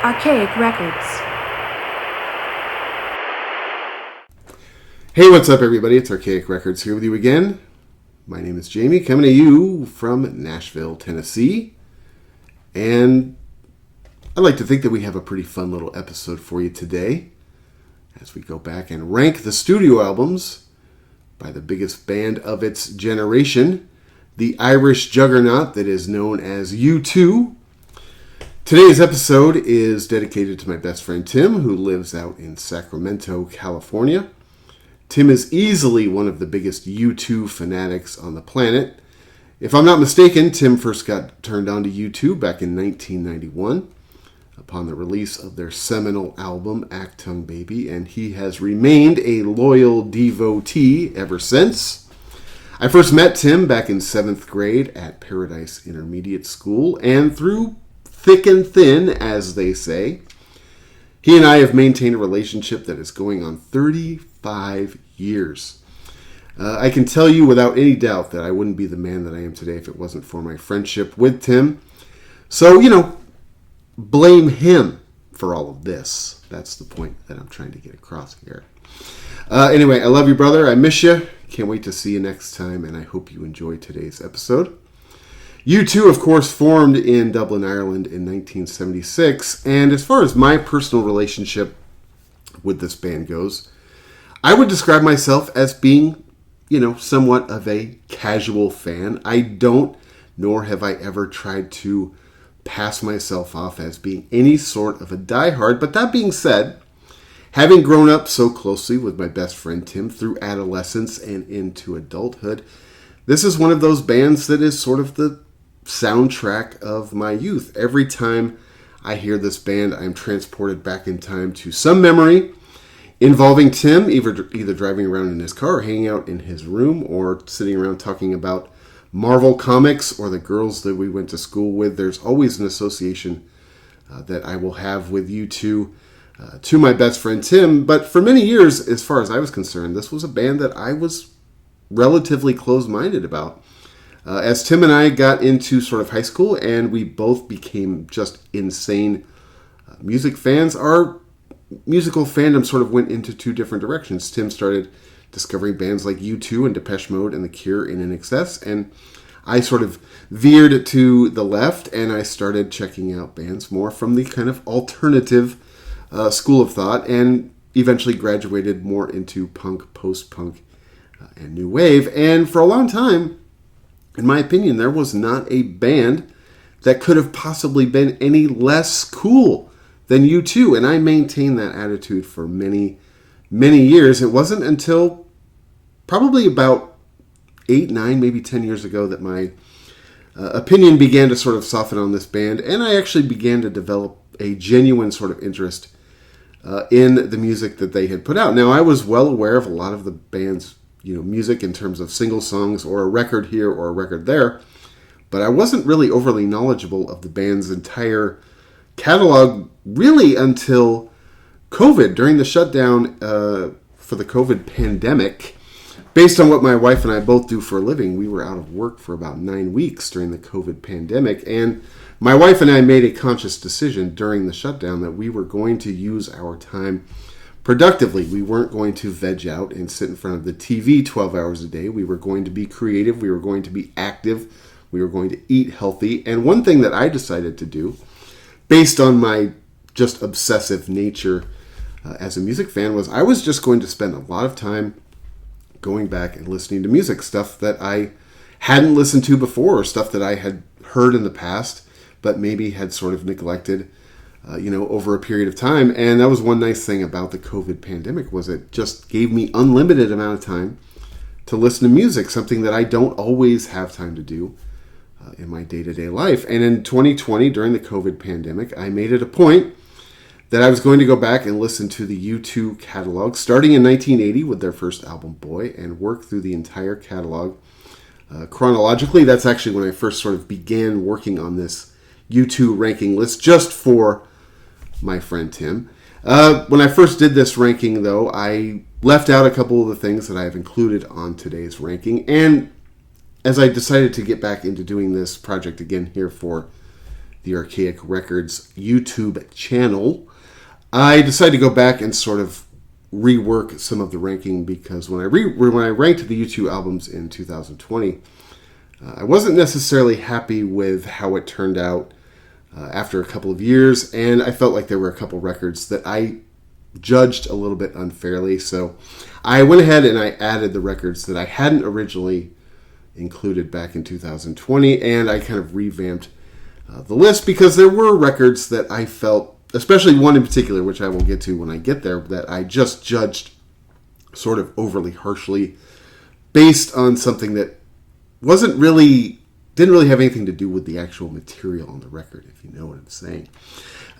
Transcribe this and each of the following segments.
Archaic Records. Hey, what's up, everybody? It's Archaic Records here with you again. My name is Jamie, coming to you from Nashville, Tennessee. And I'd like to think that we have a pretty fun little episode for you today as we go back and rank the studio albums by the biggest band of its generation, the Irish juggernaut that is known as U2. Today's episode is dedicated to my best friend Tim, who lives out in Sacramento, California. Tim is easily one of the biggest U2 fanatics on the planet. If I'm not mistaken, Tim first got turned on to U2 back in 1991 upon the release of their seminal album, Achtung Baby, and he has remained a loyal devotee ever since. I first met Tim back in 7th grade at Paradise Intermediate School, and through thick and thin, as they say, he and I have maintained a relationship that is going on 35 years. I can tell you without any doubt that I wouldn't be the man that I am today if it wasn't for my friendship with Tim. So, blame him for all of this. That's the point that I'm trying to get across here. Anyway, I love you, brother. I miss you. Can't wait to see you next time, and I hope you enjoy today's episode. U2, of course, formed in Dublin, Ireland in 1976, and as far as my personal relationship with this band goes, I would describe myself as being, somewhat of a casual fan. I don't, nor have I ever tried to pass myself off as being any sort of a diehard, but that being said, having grown up so closely with my best friend Tim through adolescence and into adulthood, this is one of those bands that is sort of the soundtrack of my youth. Every time I hear this band, I'm transported back in time to some memory involving Tim, either driving around in his car or hanging out in his room or sitting around talking about Marvel Comics or the girls that we went to school with. There's always an association that I will have with U2 to my best friend Tim. But for many years, as far as I was concerned, this was a band that I was relatively closed-minded about. As Tim and I got into sort of high school and we both became just insane music fans, our musical fandom sort of went into two different directions. Tim started discovering bands like U2 and Depeche Mode and The Cure and INXS, and I sort of veered to the left and I started checking out bands more from the kind of alternative school of thought and eventually graduated more into punk, post-punk, and new wave. And for a long time, in my opinion, there was not a band that could have possibly been any less cool than U2. And I maintained that attitude for many, many years. It wasn't until probably about 8, 9, maybe 10 years ago that my opinion began to sort of soften on this band. And I actually began to develop a genuine sort of interest in the music that they had put out. Now, I was well aware of a lot of the band's music in terms of single songs or a record here or a record there, but I wasn't really overly knowledgeable of the band's entire catalog really until COVID. During the shutdown for the COVID pandemic, based on what my wife and I both do for a living, we were out of work for about 9 weeks during the COVID pandemic, and my wife and I made a conscious decision during the shutdown that we were going to use our time productively. We weren't going to veg out and sit in front of the TV 12 hours a day. We were going to be creative. We were going to be active. We were going to eat healthy. And one thing that I decided to do, based on my just obsessive nature as a music fan, was I was just going to spend a lot of time going back and listening to music, stuff that I hadn't listened to before, or stuff that I had heard in the past, but maybe had sort of neglected over a period of time. And that was one nice thing about the COVID pandemic, was it just gave me unlimited amount of time to listen to music, something that I don't always have time to do in my day-to-day life. And in 2020, during the COVID pandemic, I made it a point that I was going to go back and listen to the U2 catalog, starting in 1980 with their first album, Boy, and work through the entire catalog chronologically. That's actually when I first sort of began working on this U2 ranking list, just for my friend Tim. When I first did this ranking, though, I left out a couple of the things that I have included on today's ranking. And as I decided to get back into doing this project again here for the Archaic Records YouTube channel, I decided to go back and sort of rework some of the ranking, because when I ranked the U2 albums in 2020, I wasn't necessarily happy with how it turned out after a couple of years, and I felt like there were a couple records that I judged a little bit unfairly. So I went ahead and I added the records that I hadn't originally included back in 2020, and I kind of revamped the list, because there were records that I felt, especially one in particular, which I will get to when I get there, that I just judged sort of overly harshly based on something that didn't really have anything to do with the actual material on the record, if you know what I'm saying.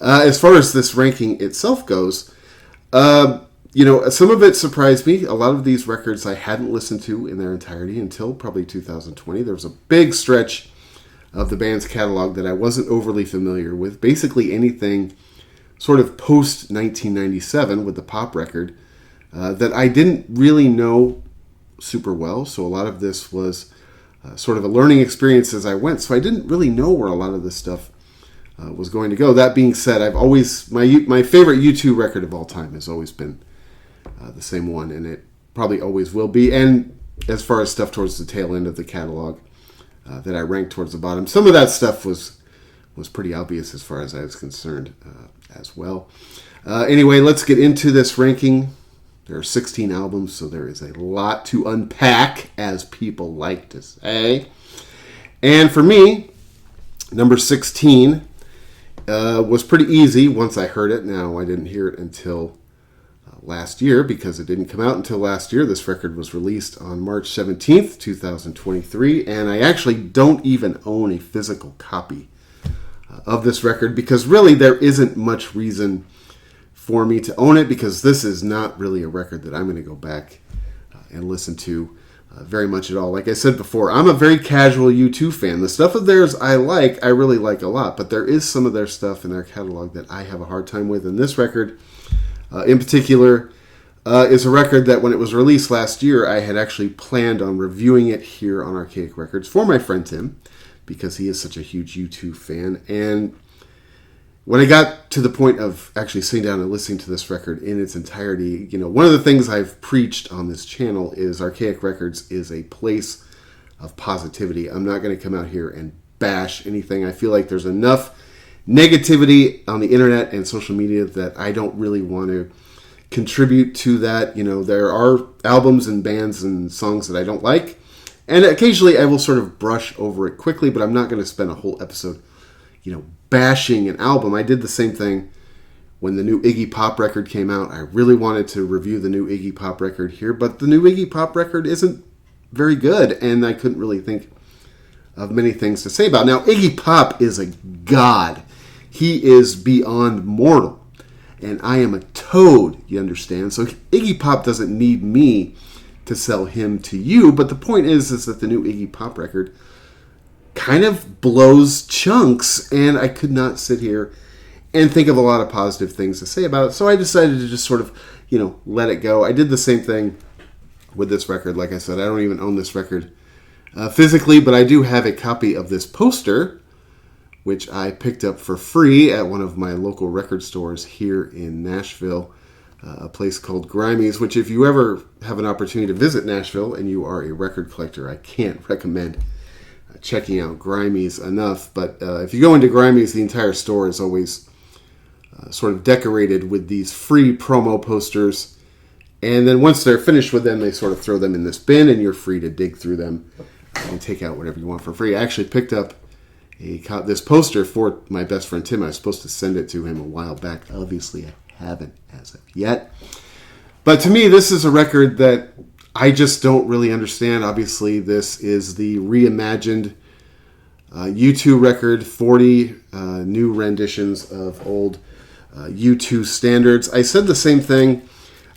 As far as this ranking itself goes, some of it surprised me. A lot of these records I hadn't listened to in their entirety until probably 2020. There was a big stretch of the band's catalog that I wasn't overly familiar with. Basically anything sort of post-1997 with the pop record that I didn't really know super well. So a lot of this was sort of a learning experience as I went. So I didn't really know where a lot of this stuff was going to go. That being said, my favorite U2 record of all time has always been the same one, and it probably always will be. And as far as stuff towards the tail end of the catalog that I ranked towards the bottom, some of that stuff was pretty obvious as far as I was concerned as well. Anyway, let's get into this ranking. There are 16 albums, so there is a lot to unpack, as people like to say. And for me, number 16 was pretty easy once I heard it. Now, I didn't hear it until last year, because it didn't come out until last year. This record was released on March 17th, 2023, and I actually don't even own a physical copy of this record, because really there isn't much reason for me to own it, because this is not really a record that I'm going to go back and listen to very much at all. Like I said before, I'm a very casual U2 fan. The stuff of theirs I really like a lot, but there is some of their stuff in their catalog that I have a hard time with, and this record in particular is a record that when it was released last year, I had actually planned on reviewing it here on Archaic Records for my friend Tim, because he is such a huge U2 fan. And when I got to the point of actually sitting down and listening to this record in its entirety, one of the things I've preached on this channel is Archaic Records is a place of positivity. I'm not going to come out here and bash anything. I feel like there's enough negativity on the internet and social media that I don't really want to contribute to that. There are albums and bands and songs that I don't like, and occasionally I will sort of brush over it quickly, but I'm not going to spend a whole episode, bashing an album. I did the same thing when the new Iggy Pop record came out. I really wanted to review the new Iggy Pop record here, but the new Iggy Pop record isn't very good, and I couldn't really think of many things to say about it. Now, Iggy Pop is a god. He is beyond mortal, and I am a toad, you understand? So Iggy Pop doesn't need me to sell him to you, but the point is that the new Iggy Pop record kind of blows chunks, and I could not sit here and think of a lot of positive things to say about it, so I decided to just sort of, let it go. I did the same thing with this record. Like I said, I don't even own this record physically, but I do have a copy of this poster, which I picked up for free at one of my local record stores here in Nashville, a place called Grimey's, which if you ever have an opportunity to visit Nashville and you are a record collector, I can't recommend checking out Grimey's enough. But if you go into Grimey's, the entire store is always sort of decorated with these free promo posters. And then once they're finished with them, they sort of throw them in this bin, and you're free to dig through them and take out whatever you want for free. I actually picked up this poster for my best friend Tim. I was supposed to send it to him a while back. Obviously, I haven't as of yet. But to me, this is a record that I just don't really understand. Obviously, this is the reimagined U2 record, 40 new renditions of old U2 standards. I said the same thing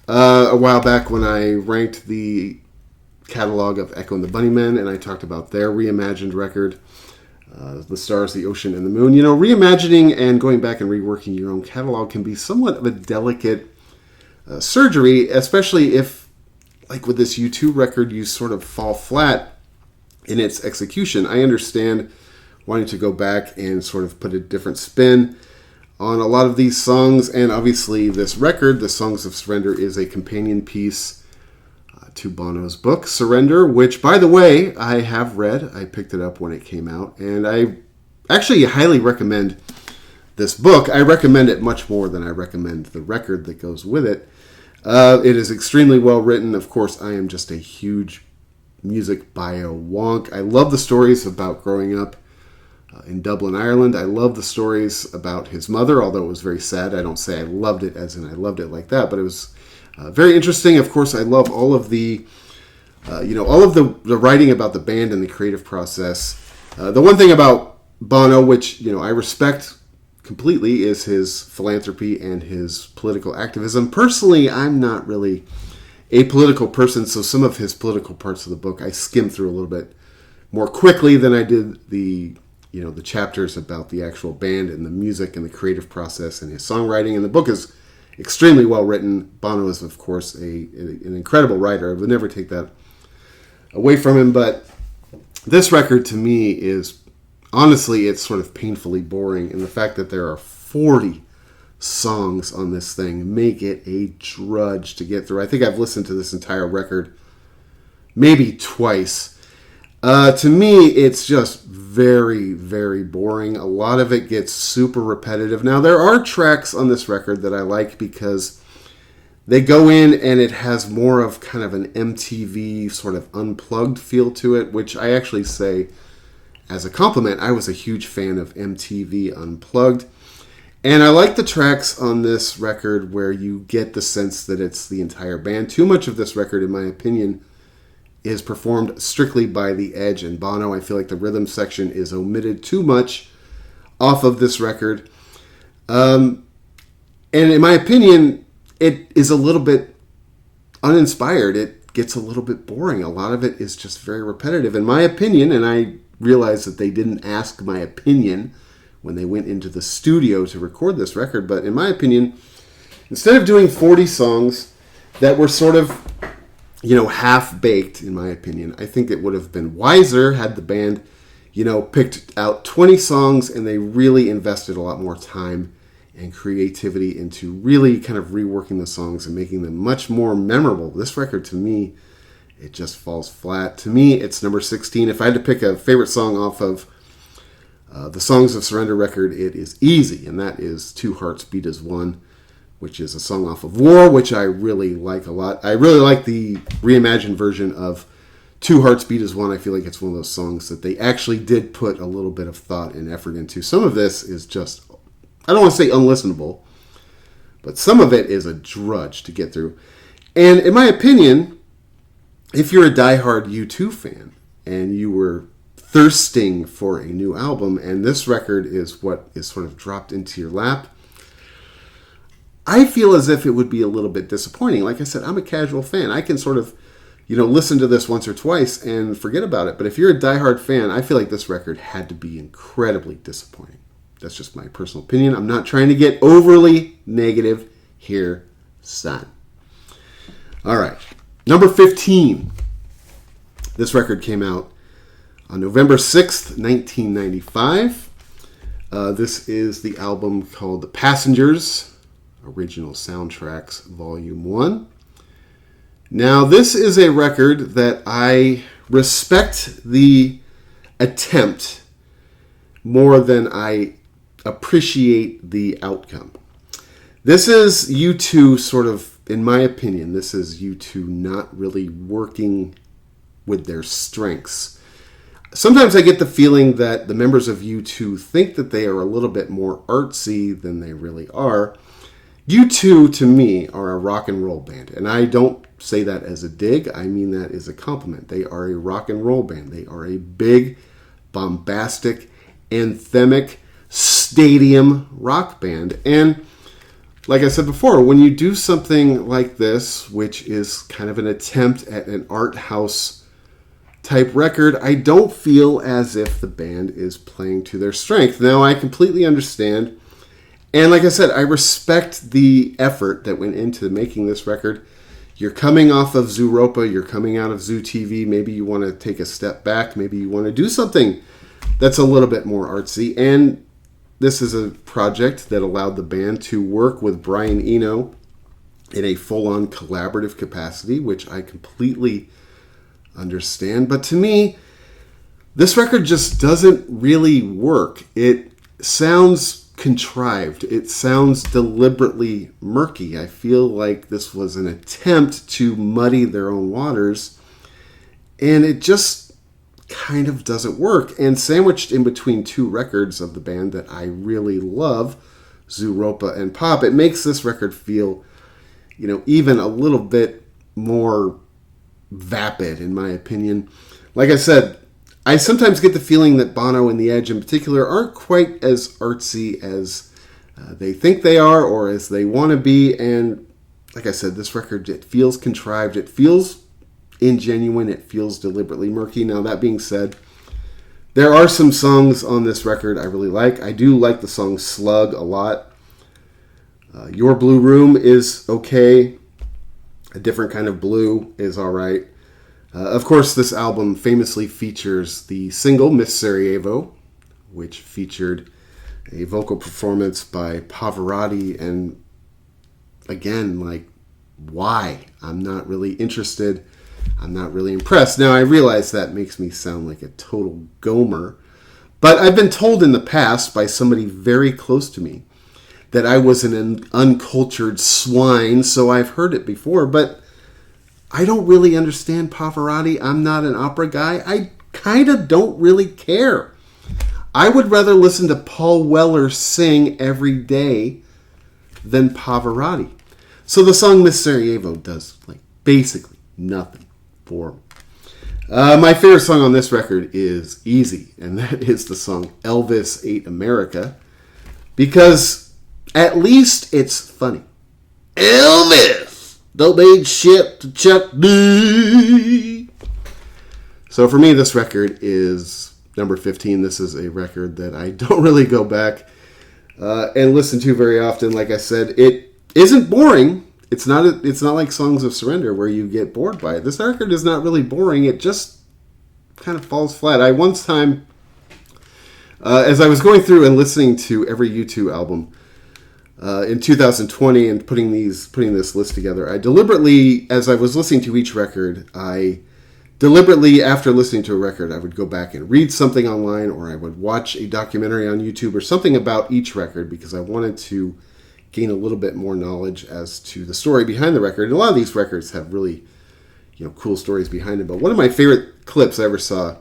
a while back when I ranked the catalog of Echo and the Bunnymen, and I talked about their reimagined record, The Stars, the Ocean, and the Moon. Reimagining and going back and reworking your own catalog can be somewhat of a delicate surgery, especially if, like with this U2 record, you sort of fall flat in its execution. I understand wanting to go back and sort of put a different spin on a lot of these songs. And obviously this record, The Songs of Surrender, is a companion piece to Bono's book, Surrender, which, by the way, I have read. I picked it up when it came out, and I actually highly recommend this book. I recommend it much more than I recommend the record that goes with it. It is extremely well written. Of course, I am just a huge music bio wonk. I love the stories about growing up in Dublin, Ireland. I love the stories about his mother, although it was very sad. I don't say I loved it as in I loved it like that, but it was very interesting. Of course, I love all of the, all of the writing about the band and the creative process. The one thing about Bono, which, I respect completely, is his philanthropy and his political activism. Personally, I'm not really a political person, so some of his political parts of the book I skimmed through a little bit more quickly than I did the chapters about the actual band and the music and the creative process and his songwriting. And the book is extremely well written. Bono is, of course, an incredible writer. I would never take that away from him. But this record, to me, is honestly, it's sort of painfully boring. And the fact that there are 40 songs on this thing make it a drudge to get through. I think I've listened to this entire record maybe twice. To me, it's just very, very boring. A lot of it gets super repetitive. Now, there are tracks on this record that I like because they go in and it has more of kind of an MTV sort of unplugged feel to it, which I actually say as a compliment. I was a huge fan of MTV Unplugged. And I like the tracks on this record where you get the sense that it's the entire band. Too much of this record, in my opinion, is performed strictly by the Edge and Bono. I feel like the rhythm section is omitted too much off of this record. And in my opinion, it is a little bit uninspired. It gets a little bit boring. A lot of it is just very repetitive. In my opinion, and I realize that they didn't ask my opinion when they went into the studio to record this record, but in my opinion, instead of doing 40 songs that were sort of, half-baked, in my opinion, I think it would have been wiser had the band, picked out 20 songs and they really invested a lot more time and creativity into really kind of reworking the songs and making them much more memorable. This record, to me, it just falls flat. To me, it's number 16. If I had to pick a favorite song off of the Songs of Surrender record, it is easy, and that is Two Hearts Beat as One, which is a song off of War, which I really like a lot. I really like the reimagined version of Two Hearts Beat as One. I feel like it's one of those songs that they actually did put a little bit of thought and effort into. Some of this is just, I don't want to say unlistenable, but some of it is a drudge to get through. And in my opinion, if you're a diehard U2 fan and you were thirsting for a new album, and this record is what is sort of dropped into your lap, I feel as if it would be a little bit disappointing. Like I said, I'm a casual fan. I can sort of, listen to this once or twice and forget about it. But if you're a diehard fan, I feel like this record had to be incredibly disappointing. That's just my personal opinion. I'm not trying to get overly negative here, son. All right. Number 15. This record came out on November 6th, 1995. This is the album called The Passengers, Original Soundtracks, Volume 1. Now, this is a record that I respect the attempt more than I appreciate the outcome. This is U2 sort of, in my opinion, this is U2 not really working with their strengths. Sometimes I get the feeling that the members of U2 think that they are a little bit more artsy than they really are. U2, to me, are a rock and roll band. And I don't say that as a dig. I mean that as a compliment. They are a rock and roll band. They are a big, bombastic, anthemic, stadium rock band. And like I said before, when you do something like this, which is kind of an attempt at an art house type record, I don't feel as if the band is playing to their strength. Now, I completely understand, and like I said, I respect the effort that went into making this record. You're coming off of Zooropa, you're coming out of Zoo TV, maybe you want to take a step back, maybe you want to do something that's a little bit more artsy. And this is a project that allowed the band to work with Brian Eno in a full-on collaborative capacity, which I completely understand. But to me, this record just doesn't really work. It sounds contrived. It sounds deliberately murky. I feel like this was an attempt to muddy their own waters, and it just kind of doesn't work. And sandwiched in between two records of the band that I really love, Zooropa and Pop, it makes this record feel, even a little bit more vapid, in my opinion. Like I said, I sometimes get the feeling that Bono and The Edge in particular aren't quite as artsy as they think they are or as they want to be. And like I said, this record, it feels contrived. It feels ingenuine. It feels deliberately murky. Now, that being said, there are some songs on this record I really like. I do like the song Slug a lot. Your Blue Room is okay. A Different Kind of Blue is all right. Of course, this album famously features the single Miss Sarajevo, which featured a vocal performance by Pavarotti. And again, why? I'm not really interested. I'm not really impressed. Now, I realize that makes me sound like a total gomer, but I've been told in the past by somebody very close to me that I was an uncultured swine, so I've heard it before, but I don't really understand Pavarotti. I'm not an opera guy. I kind of don't really care. I would rather listen to Paul Weller sing every day than Pavarotti. So the song Miss Sarajevo does basically nothing for me. My favorite song on this record is Easy, and that is the song Elvis Ate America, because at least it's funny. Elvis! Don't need shit to Chuck D. So for me, this record is number 15. This is a record that I don't really go back and listen to very often. Like I said, it isn't boring. It's not like Songs of Surrender where you get bored by it. This record is not really boring. It just kind of falls flat. I once time, as I was going through and listening to every U2 album, in 2020 and putting this list together, I deliberately, as I was listening to each record, after listening to a record, I would go back and read something online, or I would watch a documentary on YouTube or something about each record, because I wanted to gain a little bit more knowledge as to the story behind the record. And a lot of these records have really, cool stories behind them. But one of my favorite clips I ever saw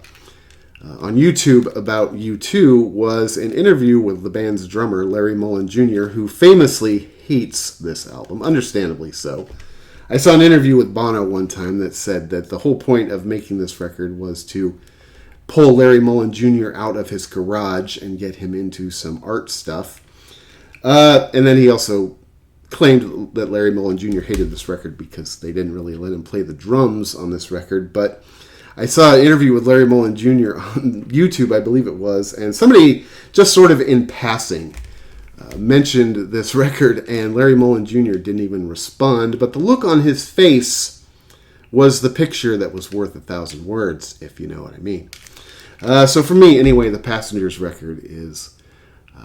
on YouTube about U2 was an interview with the band's drummer, Larry Mullen Jr., who famously hates this album, understandably so. I saw an interview with Bono one time that said that the whole point of making this record was to pull Larry Mullen Jr. out of his garage and get him into some art stuff. And then he also claimed that Larry Mullen Jr. hated this record because they didn't really let him play the drums on this record. But I saw an interview with Larry Mullen Jr. on YouTube, I believe it was, and somebody just sort of in passing mentioned this record, and Larry Mullen Jr. didn't even respond, but the look on his face was the picture that was worth 1,000 words, if you know what I mean. So for me, anyway, the Passengers record is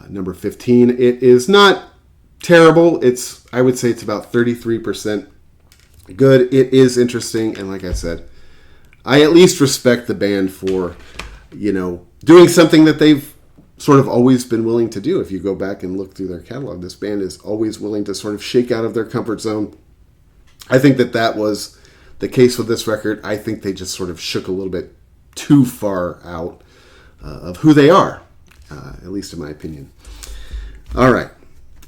number 15. It is not terrible. I would say it's about 33% good. It is interesting, and like I said, I at least respect the band for, doing something that they've sort of always been willing to do. If you go back and look through their catalog, this band is always willing to sort of shake out of their comfort zone. I think that was the case with this record. I think they just sort of shook a little bit too far out of who they are, at least in my opinion. All right.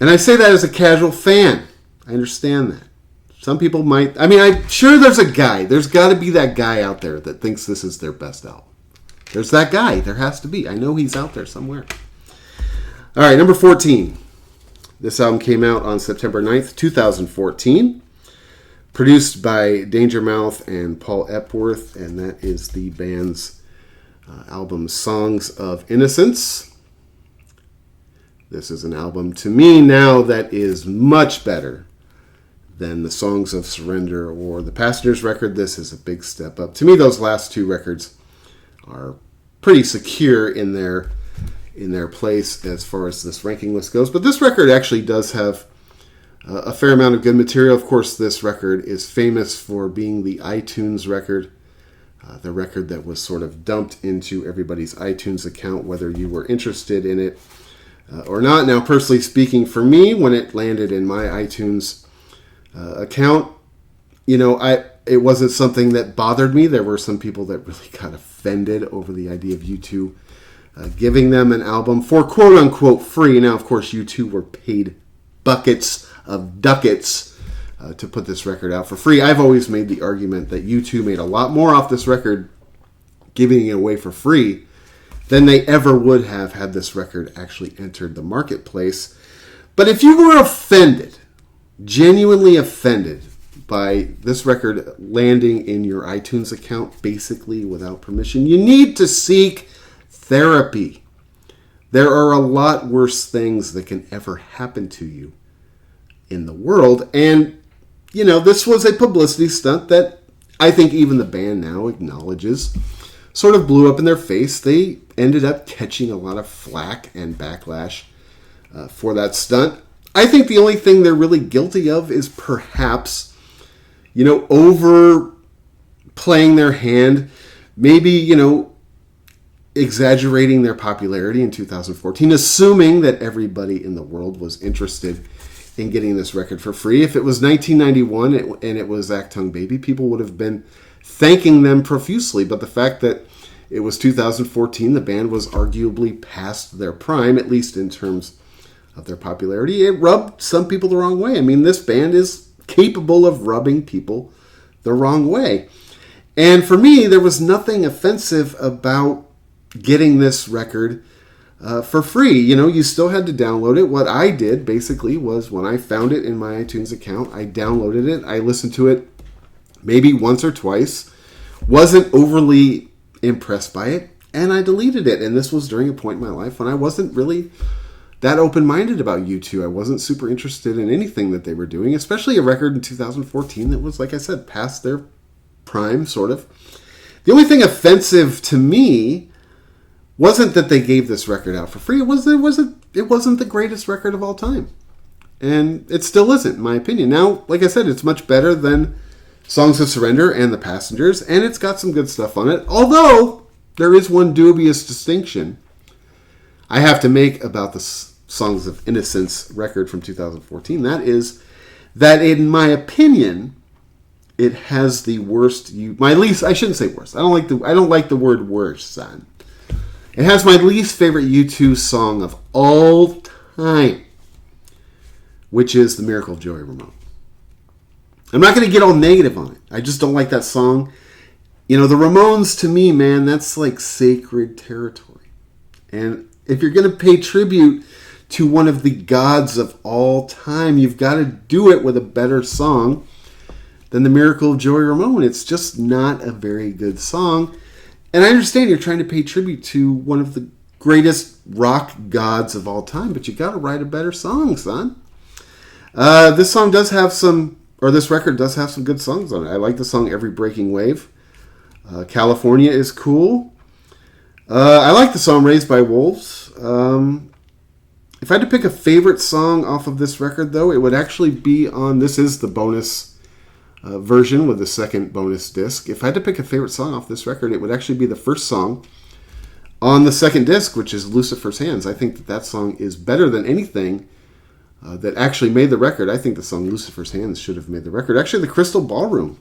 And I say that as a casual fan. I understand that. Some people might... I'm sure there's a guy. There's got to be that guy out there that thinks this is their best album. There's that guy. There has to be. I know he's out there somewhere. All right, number 14. This album came out on September 9th, 2014. Produced by Danger Mouse and Paul Epworth, and that is the band's album Songs of Innocence. This is an album, to me now, that is much better than the Songs of Surrender or the Passengers record. This is a big step up. To me, those last two records are pretty secure in their place as far as this ranking list goes. But this record actually does have a fair amount of good material. Of course, this record is famous for being the iTunes record, the record that was sort of dumped into everybody's iTunes account, whether you were interested in it or not. Now, personally speaking, for me, when it landed in my iTunes account, it wasn't something that bothered me. There were some people that really got offended over the idea of U2 giving them an album for quote-unquote free. Now, of course, U2 were paid buckets of ducats to put this record out for free. I've always made the argument that U2 made a lot more off this record giving it away for free than they ever would have had this record actually entered the marketplace. But if you were offended, genuinely offended, by this record landing in your iTunes account basically without permission, you need to seek therapy. There are a lot worse things that can ever happen to you in the world. And, this was a publicity stunt that I think even the band now acknowledges sort of blew up in their face. They ended up catching a lot of flack and backlash for that stunt. I think the only thing they're really guilty of is perhaps overplaying their hand, maybe, exaggerating their popularity in 2014, assuming that everybody in the world was interested in getting this record for free. If it was 1991 and it was Achtung Baby, people would have been thanking them profusely. But the fact that it was 2014, the band was arguably past their prime, at least in terms of their popularity. It rubbed some people the wrong way. I mean, this band is capable of rubbing people the wrong way. And for me, there was nothing offensive about getting this record for free. You still had to download it. What I did basically was when I found it in my iTunes account, I downloaded it. I listened to it maybe once or twice, wasn't overly impressed by it, and I deleted it. And this was during a point in my life when I wasn't really that open-minded about U2. I wasn't super interested in anything that they were doing, especially a record in 2014 that was, like I said, past their prime, sort of. The only thing offensive to me wasn't that they gave this record out for free. It wasn't the greatest record of all time. And it still isn't, in my opinion. Now, like I said, it's much better than Songs of Surrender and The Passengers, and it's got some good stuff on it. Although, there is one dubious distinction I have to make about the Songs of Innocence record from 2014. That is that, in my opinion, it has the worst. I shouldn't say worst. I don't like the word worst, son. It has my least favorite U2 song of all time, which is "The Miracle of Joey Ramone." I'm not going to get all negative on it. I just don't like that song. The Ramones, to me, man, that's like sacred territory. And if you're going to pay tribute to one of the gods of all time, you've got to do it with a better song than "The Miracle of Joey Ramone." It's just not a very good song. And I understand you're trying to pay tribute to one of the greatest rock gods of all time, but you got to write a better song, son. This record does have some good songs on it. I like the song "Every Breaking Wave." "California" is cool. I like the song "Raised by Wolves." If I had to pick a favorite song off of this record, though, it would actually be on... This is the bonus version with the second bonus disc. If I had to pick a favorite song off this record, it would actually be the first song on the second disc, which is "Lucifer's Hands." I think that song is better than anything that actually made the record. I think the song "Lucifer's Hands" should have made the record. Actually, the Crystal Ballroom,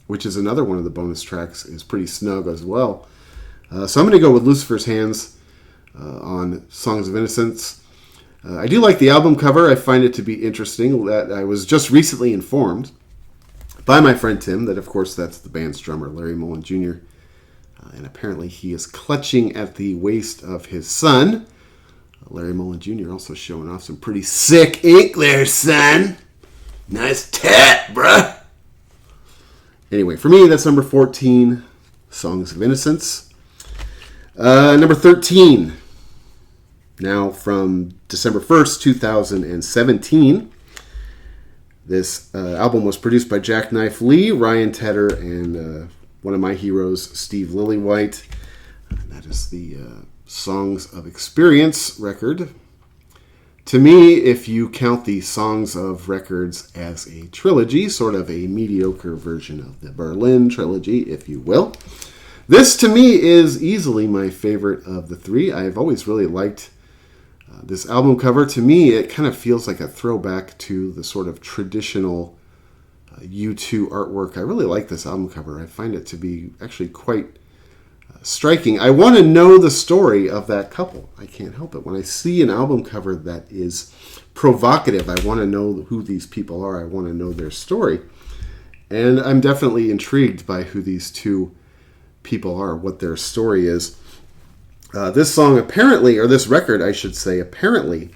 which is another one of the bonus tracks, is pretty snug as well. So I'm going to go with "Lucifer's Hands" on Songs of Innocence. I do like the album cover. I find it to be interesting. That I was just recently informed by my friend Tim that, of course, that's the band's drummer, Larry Mullen Jr. And apparently he is clutching at the waist of his son. Larry Mullen Jr. also showing off some pretty sick ink there, son. Nice tat, bruh. Anyway, for me, that's number 14, Songs of Innocence. Number 13, now from December 1st, 2017. This album was produced by Jackknife Lee, Ryan Tedder, and one of my heroes, Steve Lillywhite. That is the Songs of Experience record. To me, if you count the Songs of Records as a trilogy, sort of a mediocre version of the Berlin trilogy, if you will, this to me is easily my favorite of the three. I've always really liked this album cover. To me, it kind of feels like a throwback to the sort of traditional U2 artwork. I really like this album cover. I find it to be actually quite striking. I want to know the story of that couple. I can't help it. When I see an album cover that is provocative, I want to know who these people are. I want to know their story. And I'm definitely intrigued by who these two people are, what their story is. This song apparently, or this record, I should say, apparently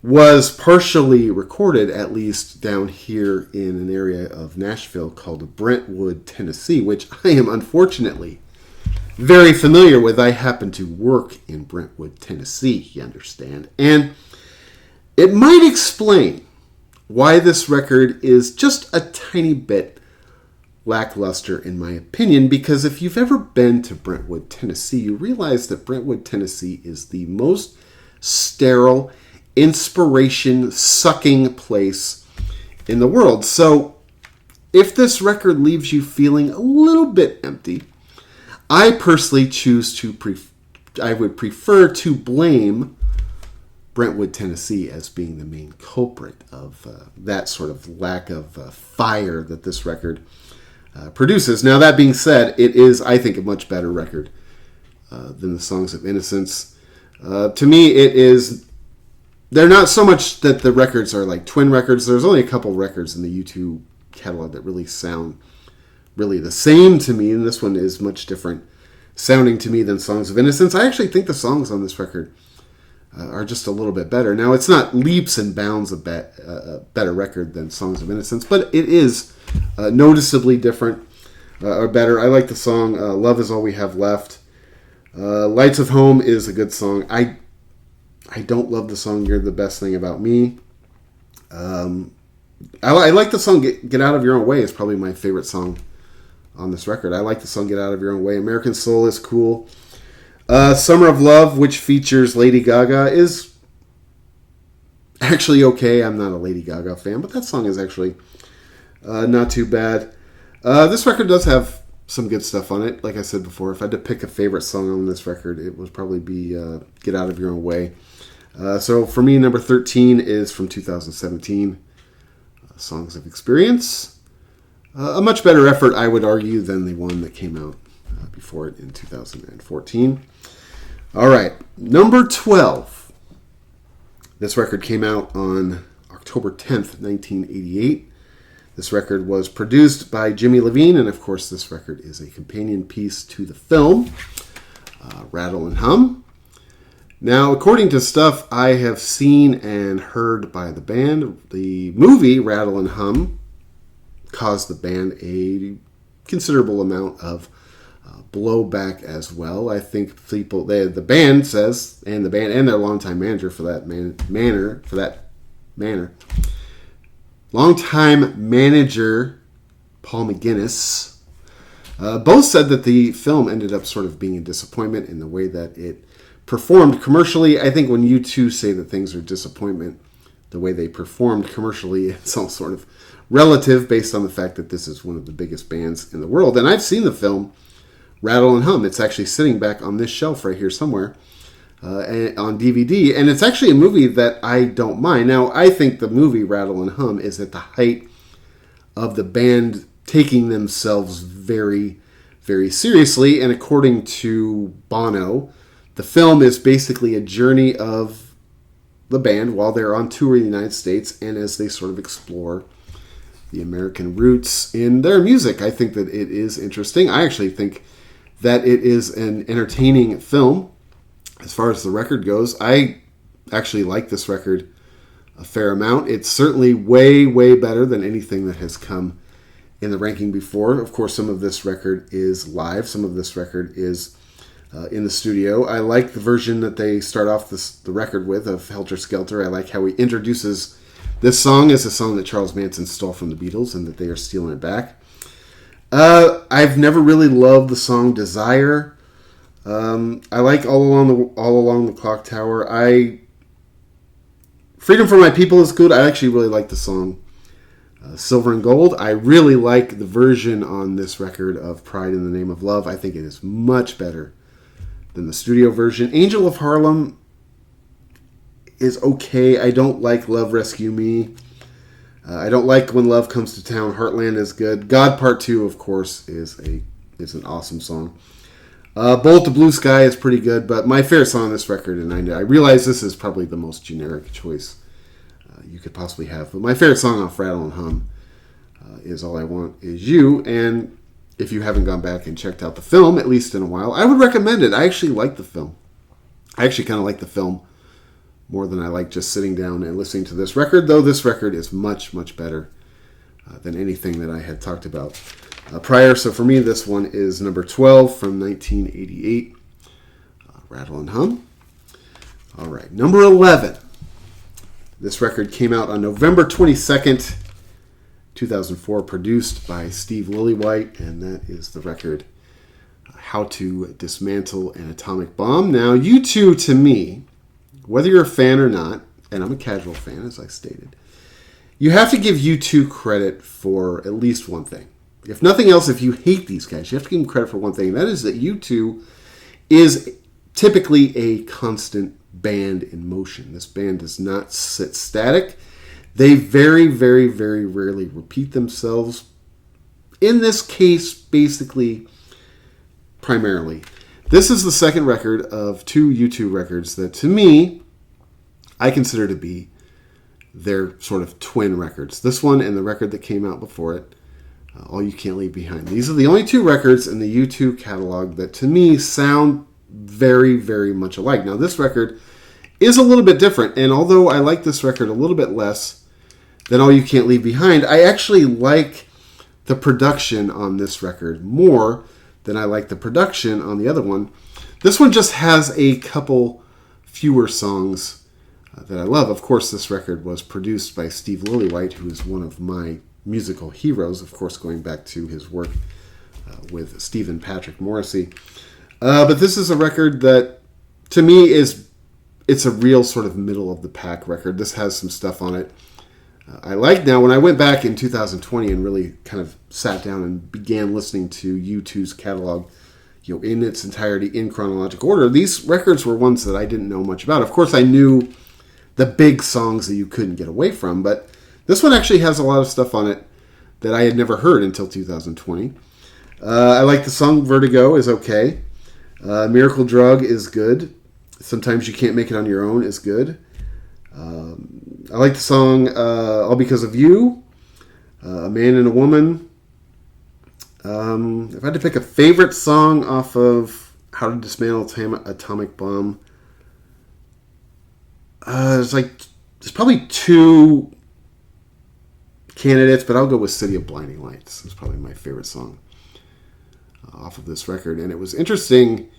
was partially recorded, at least down here in an area of Nashville called Brentwood, Tennessee, which I am unfortunately very familiar with. I happen to work in Brentwood, Tennessee, you understand. And it might explain why this record is just a tiny bit lackluster, in my opinion, because if you've ever been to Brentwood, Tennessee, you realize that Brentwood, Tennessee is the most sterile, inspiration-sucking place in the world. So if this record leaves you feeling a little bit empty, I personally I would prefer to blame Brentwood, Tennessee as being the main culprit of that sort of lack of fire that this record produces. Now, that being said, it is, I think, a much better record than the Songs of Innocence. To me, they're not so much that the records are like twin records. There's only a couple records in the U2 catalog that really sound really the same to me, and this one is much different sounding to me than Songs of Innocence. I actually think the songs on this record are just a little bit better. Now, it's not leaps and bounds a better record than Songs of Innocence, but it is noticeably different or better. I like the song Love Is All We Have Left. Lights of Home is a good song. I don't love the song You're the Best Thing About Me. I like the song Get Out of Your Own Way. Is probably my favorite song on this record. I like the song Get Out of Your Own Way. American Soul is cool. Summer of Love, which features Lady Gaga, is actually okay. I'm not a Lady Gaga fan, but that song is actually not too bad. This record does have some good stuff on it. Like I said before, if I had to pick a favorite song on this record, it would probably be Get Out of Your Own Way. So for me, number 13 is from 2017, Songs of Experience. A much better effort, I would argue, than the one that came out before it in 2014. All right, number 12. This record came out on October 10th, 1988. This record was produced by Jimmy Levine, and of course this record is a companion piece to the film, Rattle and Hum. Now, according to stuff I have seen and heard by the band, the movie Rattle and Hum caused the band a considerable amount of blowback as well. I think people, the band says, and the band and their longtime manager longtime manager Paul McGuinness, both said that the film ended up sort of being a disappointment in the way that it performed commercially. I think when U2 say that things are disappointment, the way they performed commercially, it's all sort of relative based on the fact that this is one of the biggest bands in the world. And I've seen the film Rattle and Hum. It's actually sitting back on this shelf right here somewhere on DVD. And it's actually a movie that I don't mind. Now, I think the movie Rattle and Hum is at the height of the band taking themselves very, very seriously. And according to Bono, the film is basically a journey of the band while they're on tour in the United States and as they sort of explore the American roots in their music. I think that it is interesting. I actually think that it is an entertaining film as far as the record goes. I actually like this record a fair amount. It's certainly way, way better than anything that has come in the ranking before. Of course, some of this record is live. Some of this record is in the studio. I like the version that they start off the record with of Helter Skelter. I like how he introduces this song as a song that Charles Manson stole from the Beatles and that they are stealing it back. I've never really loved the song Desire. I like All Along the Clock Tower. Freedom for My People is good. I actually really like the song Silver and Gold. I really like the version on this record of Pride in the Name of Love. I think it is much better than the studio version. Angel of Harlem is okay. I don't like Love Rescue Me. I don't like When Love Comes to Town. Heartland is good. God Part 2, of course, is an awesome song. Bolt to Blue Sky is pretty good, but my favorite song on this record, and I realize this is probably the most generic choice you could possibly have, but my favorite song off Rattle and Hum is All I Want Is You, and if you haven't gone back and checked out the film, at least in a while, I would recommend it. I actually like the film. I actually kind of like the film more than I like just sitting down and listening to this record, though this record is much, much better than anything that I had talked about prior. So for me, this one is number 12 from 1988, Rattle and Hum. All right, number 11. This record came out on November 22nd, 2004, produced by Steve Lillywhite, and that is the record How to Dismantle an Atomic Bomb. Now, U2, to me, whether you're a fan or not, and I'm a casual fan, as I stated, you have to give U2 credit for at least one thing. If nothing else, if you hate these guys, you have to give them credit for one thing, and that is that U2 is typically a constant band in motion. This band does not sit static. They very, very, very rarely repeat themselves. In this case, basically, primarily. This is the second record of two U2 records that, to me, I consider to be their sort of twin records. This one and the record that came out before it, All You Can't Leave Behind. These are the only two records in the U2 catalog that, to me, sound very, very much alike. Now, this record is a little bit different, and although I like this record a little bit less than All You Can't Leave Behind, I actually like the production on this record more than I like the production on the other one. This one just has a couple fewer songs that I love. Of course, this record was produced by Steve Lillywhite, who is one of my musical heroes, of course, going back to his work with Steve and Patrick Morrissey. But this is a record that, to me, it's a real sort of middle-of-the-pack record. This has some stuff on it I like. Now, when I went back in 2020 and really kind of sat down and began listening to U2's catalog, in its entirety, in chronological order, these records were ones that I didn't know much about. Of course, I knew the big songs that you couldn't get away from, but this one actually has a lot of stuff on it that I had never heard until 2020. I like the song Vertigo is okay. Miracle Drug is good. Sometimes You Can't Make It on Your Own is good. I like the song All Because of You. A Man and a Woman. If I had to pick a favorite song off of How to Dismantle Atomic Bomb, there's probably two candidates, but I'll go with City of Blinding Lights. It's probably my favorite song off of this record. And it was interesting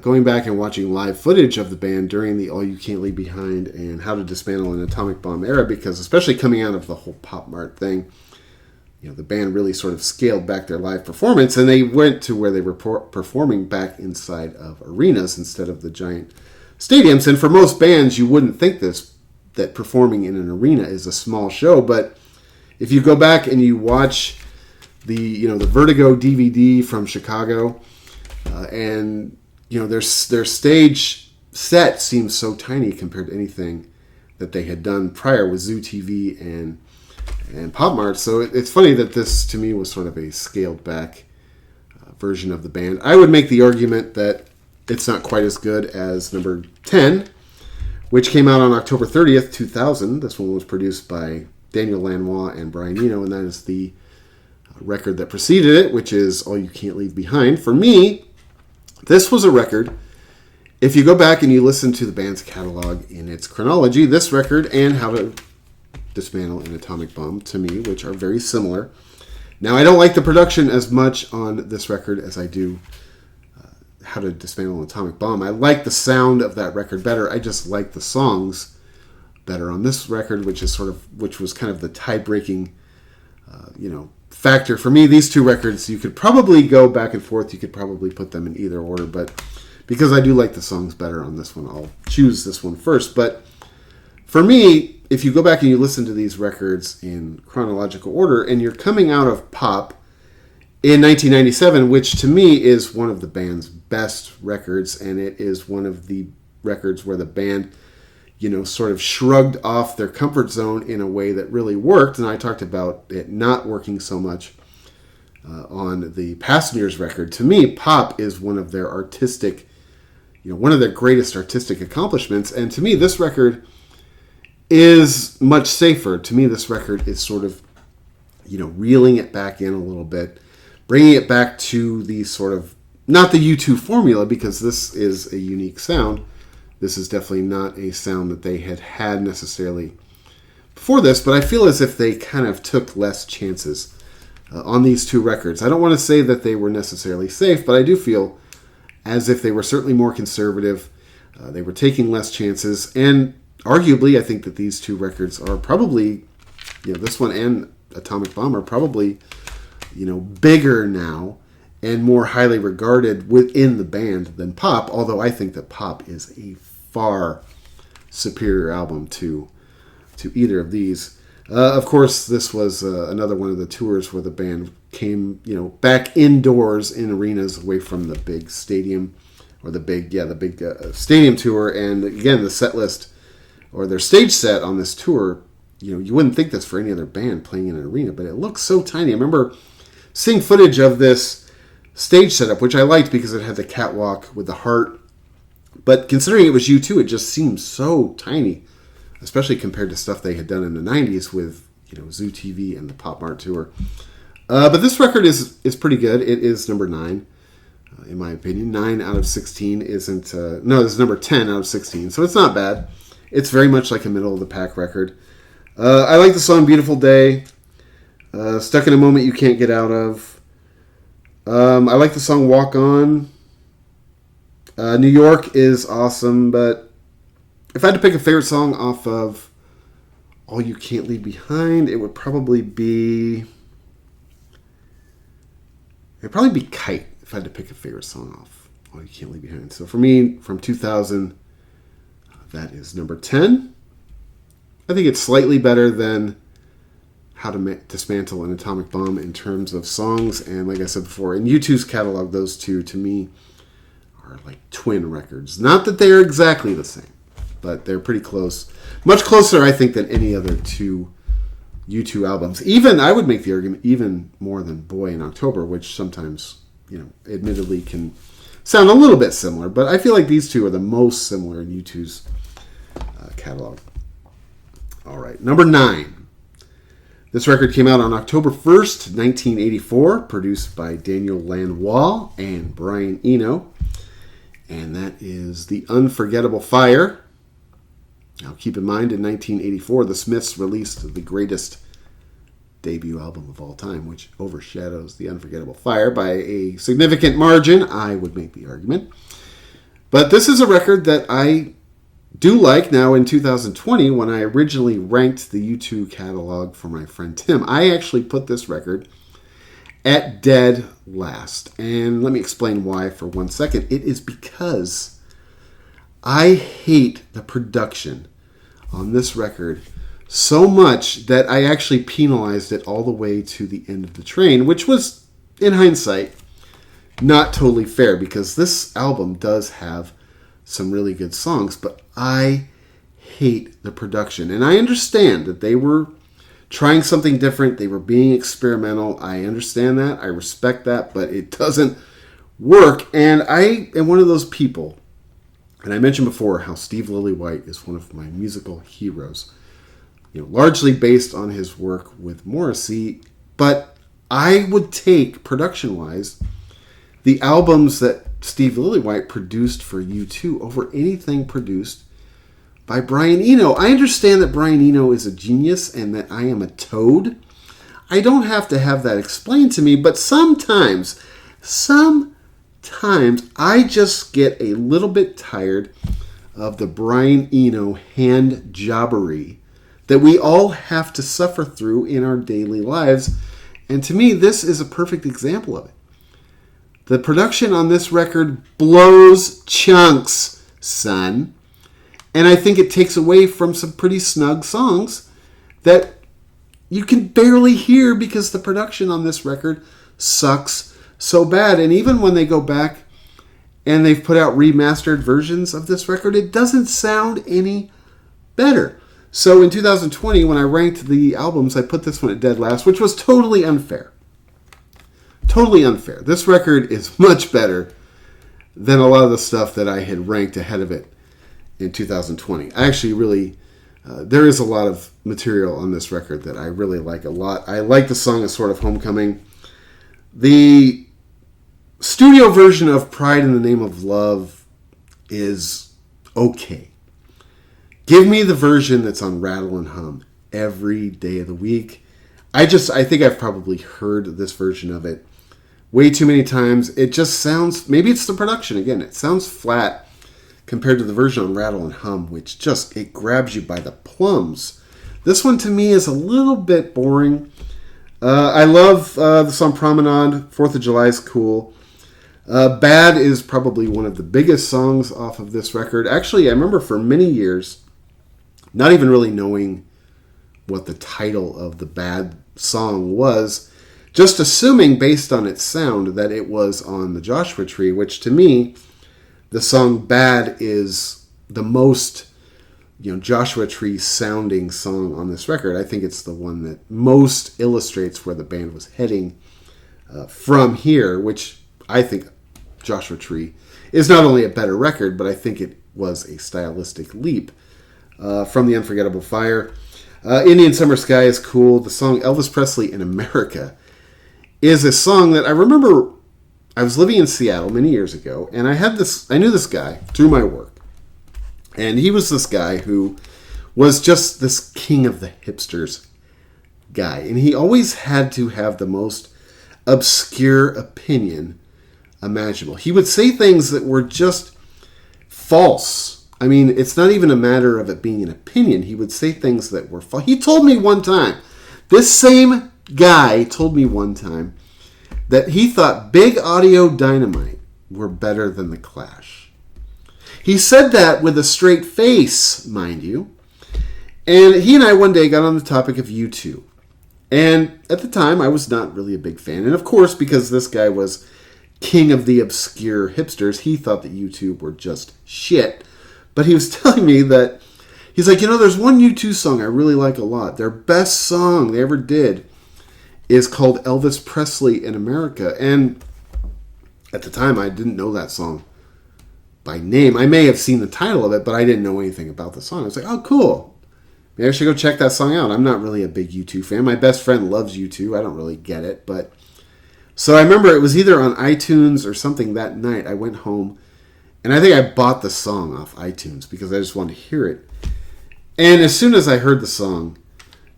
going back and watching live footage of the band during the All You Can't Leave Behind and How to Dismantle an Atomic Bomb era, because especially coming out of the whole Pop Mart thing, the band really sort of scaled back their live performance, and they went to where they were performing back inside of arenas instead of the giant stadiums. And for most bands, you wouldn't think that performing in an arena is a small show, but if you go back and you watch the Vertigo DVD from Chicago, and their stage set seems so tiny compared to anything that they had done prior with Zoo TV and Pop Mart. So it's funny that this, to me, was sort of a scaled back version of the band. I would make the argument that it's not quite as good as number 10, which came out on October 30th, 2000. This one was produced by Daniel Lanois and Brian Eno, and that is the record that preceded it, which is All You Can't Leave Behind. For me, this was a record, if you go back and you listen to the band's catalog in its chronology, this record and How to Dismantle an Atomic Bomb, to me, which are very similar. Now, I don't like the production as much on this record as I do How to Dismantle an Atomic Bomb. I like the sound of that record better. I just like the songs better on this record, which was kind of the tie-breaking, factor for me. These two records, you could probably go back and forth. You could probably put them in either order, but because I do like the songs better on this one, I'll choose this one first. But for me, if you go back and you listen to these records in chronological order, and you're coming out of Pop in 1997, which to me is one of the band's best records, and it is one of the records where the band, sort of shrugged off their comfort zone in a way that really worked. And I talked about it not working so much on the Passengers record. To me, Pop is one of their artistic, one of their greatest artistic accomplishments. And to me, this record is much safer. To me, this record is sort of, reeling it back in a little bit, bringing it back to the sort of, not the U2 formula, because this is a unique sound. This is definitely not a sound that they had necessarily before this, but I feel as if they kind of took less chances on these two records. I don't want to say that they were necessarily safe, but I do feel as if they were certainly more conservative. They were taking less chances, and arguably, I think that these two records are probably, this one and Atomic Bomb are probably, bigger now and more highly regarded within the band than Pop, although I think that Pop is a far superior album to either of these. Of course, this was another one of the tours where the band came, back indoors in arenas away from the big stadium, or the big stadium tour. And again, the set list, or their stage set on this tour, you wouldn't think this for any other band playing in an arena, but it looks so tiny. I remember seeing footage of this stage setup, which I liked because it had the catwalk with the heart. But considering it was U2, it just seems so tiny, especially compared to stuff they had done in the 90s with, Zoo TV and the Pop Mart tour. But this record is pretty good. It is number 9, in my opinion. 9 out of 16 isn't... no, this is number 10 out of 16, so it's not bad. It's very much like a middle-of-the-pack record. I like the song Beautiful Day. Stuck in a Moment You Can't Get Out Of. I like the song Walk On. New York is awesome, but if I had to pick a favorite song off of All You Can't Leave Behind, it would probably be... It'd probably be Kite, if I had to pick a favorite song off All You Can't Leave Behind. So for me, from 2000, that is number 10. I think it's slightly better than How to Dismantle an Atomic Bomb in terms of songs. And like I said before, in U2's catalog, those two, to me, are like twin records. Not that they are exactly the same, but they're pretty close. Much closer, I think, than any other two U2 albums. Even, I would make the argument, even more than Boy in October, which sometimes, admittedly can sound a little bit similar. But I feel like these two are the most similar in U2's catalog. All right, number 9. This record came out on October 1st, 1984, produced by Daniel Lanois and Brian Eno. And that is The Unforgettable Fire. Now, keep in mind, in 1984, the Smiths released the greatest debut album of all time, which overshadows The Unforgettable Fire by a significant margin, I would make the argument. But this is a record that I do like now in 2020. When I originally ranked the U2 catalog for my friend Tim, I actually put this record at dead last. And let me explain why for 1 second. It is because I hate the production on this record so much that I actually penalized it all the way to the end of the train, which was, in hindsight, not totally fair, because this album does have some really good songs, but I hate the production. And I understand that they were trying something different. They were being experimental. I understand that. I respect that, but it doesn't work. And I am one of those people, and I mentioned before how Steve Lillywhite is one of my musical heroes, largely based on his work with Morrissey. But I would take, production-wise, the albums that Steve Lillywhite produced for U2 over anything produced by Brian Eno. I understand that Brian Eno is a genius and that I am a toad. I don't have to have that explained to me, but sometimes I just get a little bit tired of the Brian Eno hand jobbery that we all have to suffer through in our daily lives. And to me, this is a perfect example of it. The production on this record blows chunks, son. And I think it takes away from some pretty snug songs that you can barely hear because the production on this record sucks so bad. And even when they go back and they've put out remastered versions of this record, it doesn't sound any better. So in 2020, when I ranked the albums, I put this one at dead last, which was totally unfair. Totally unfair. This record is much better than a lot of the stuff that I had ranked ahead of it in 2020. I actually really, there is a lot of material on this record that I really like a lot. I like the song A Sort of Homecoming. The studio version of Pride in the Name of Love is okay. Give me the version that's on Rattle and Hum every day of the week. I think I've probably heard this version of it way too many times. It just sounds, maybe it's the production again, it sounds flat compared to the version on Rattle and Hum, which just, it grabs you by the plums. This one to me is a little bit boring. I love the song Promenade. 4th of July is cool. Bad is probably one of the biggest songs off of this record. Actually, I remember for many years not even really knowing what the title of the Bad song was, just assuming based on its sound that it was on the Joshua Tree, which to me, the song Bad is the most, Joshua Tree sounding song on this record. I think it's the one that most illustrates where the band was heading from here, which I think Joshua Tree is not only a better record, but I think it was a stylistic leap from the Unforgettable Fire. Indian Summer Sky is cool. The song Elvis Presley in America is a song that I remember. I was living in Seattle many years ago, and I knew this guy through my work. And he was this guy who was just this king of the hipsters guy. And he always had to have the most obscure opinion imaginable. He would say things that were just false. I mean, it's not even a matter of it being an opinion. He would say things that were false. He told me one time, this same guy told me one time, that he thought Big Audio Dynamite were better than The Clash. He said that with a straight face, mind you. And he and I one day got on the topic of U2. And at the time, I was not really a big fan. And of course, because this guy was king of the obscure hipsters, he thought that U2 were just shit. But he was telling me that, he's like, there's one U2 song I really like a lot. Their best song they ever did is called Elvis Presley in America. And at the time, I didn't know that song by name. I may have seen the title of it, but I didn't know anything about the song. I was like, oh, cool. Maybe I should go check that song out. I'm not really a big U2 fan. My best friend loves U2. I don't really get it. But so I remember it was either on iTunes or something that night. I went home, and I think I bought the song off iTunes because I just wanted to hear it. And as soon as I heard the song,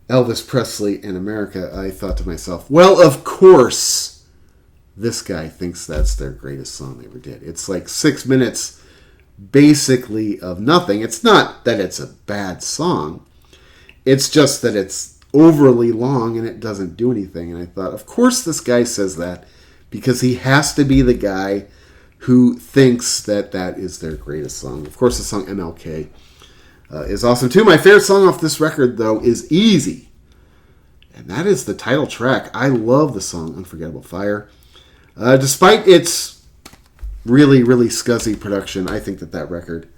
Elvis Presley in America, I thought to myself, well, of course, this guy thinks that's their greatest song they ever did. It's like 6 minutes, basically, of nothing. It's not that it's a bad song. It's just that it's overly long and it doesn't do anything. And I thought, of course this guy says that because he has to be the guy who thinks that that is their greatest song. Of course, the song MLK is awesome too. My favorite song off this record, though, is Easy. And that is the title track. I love the song Unforgettable Fire. Despite its really, really scuzzy production, I think that record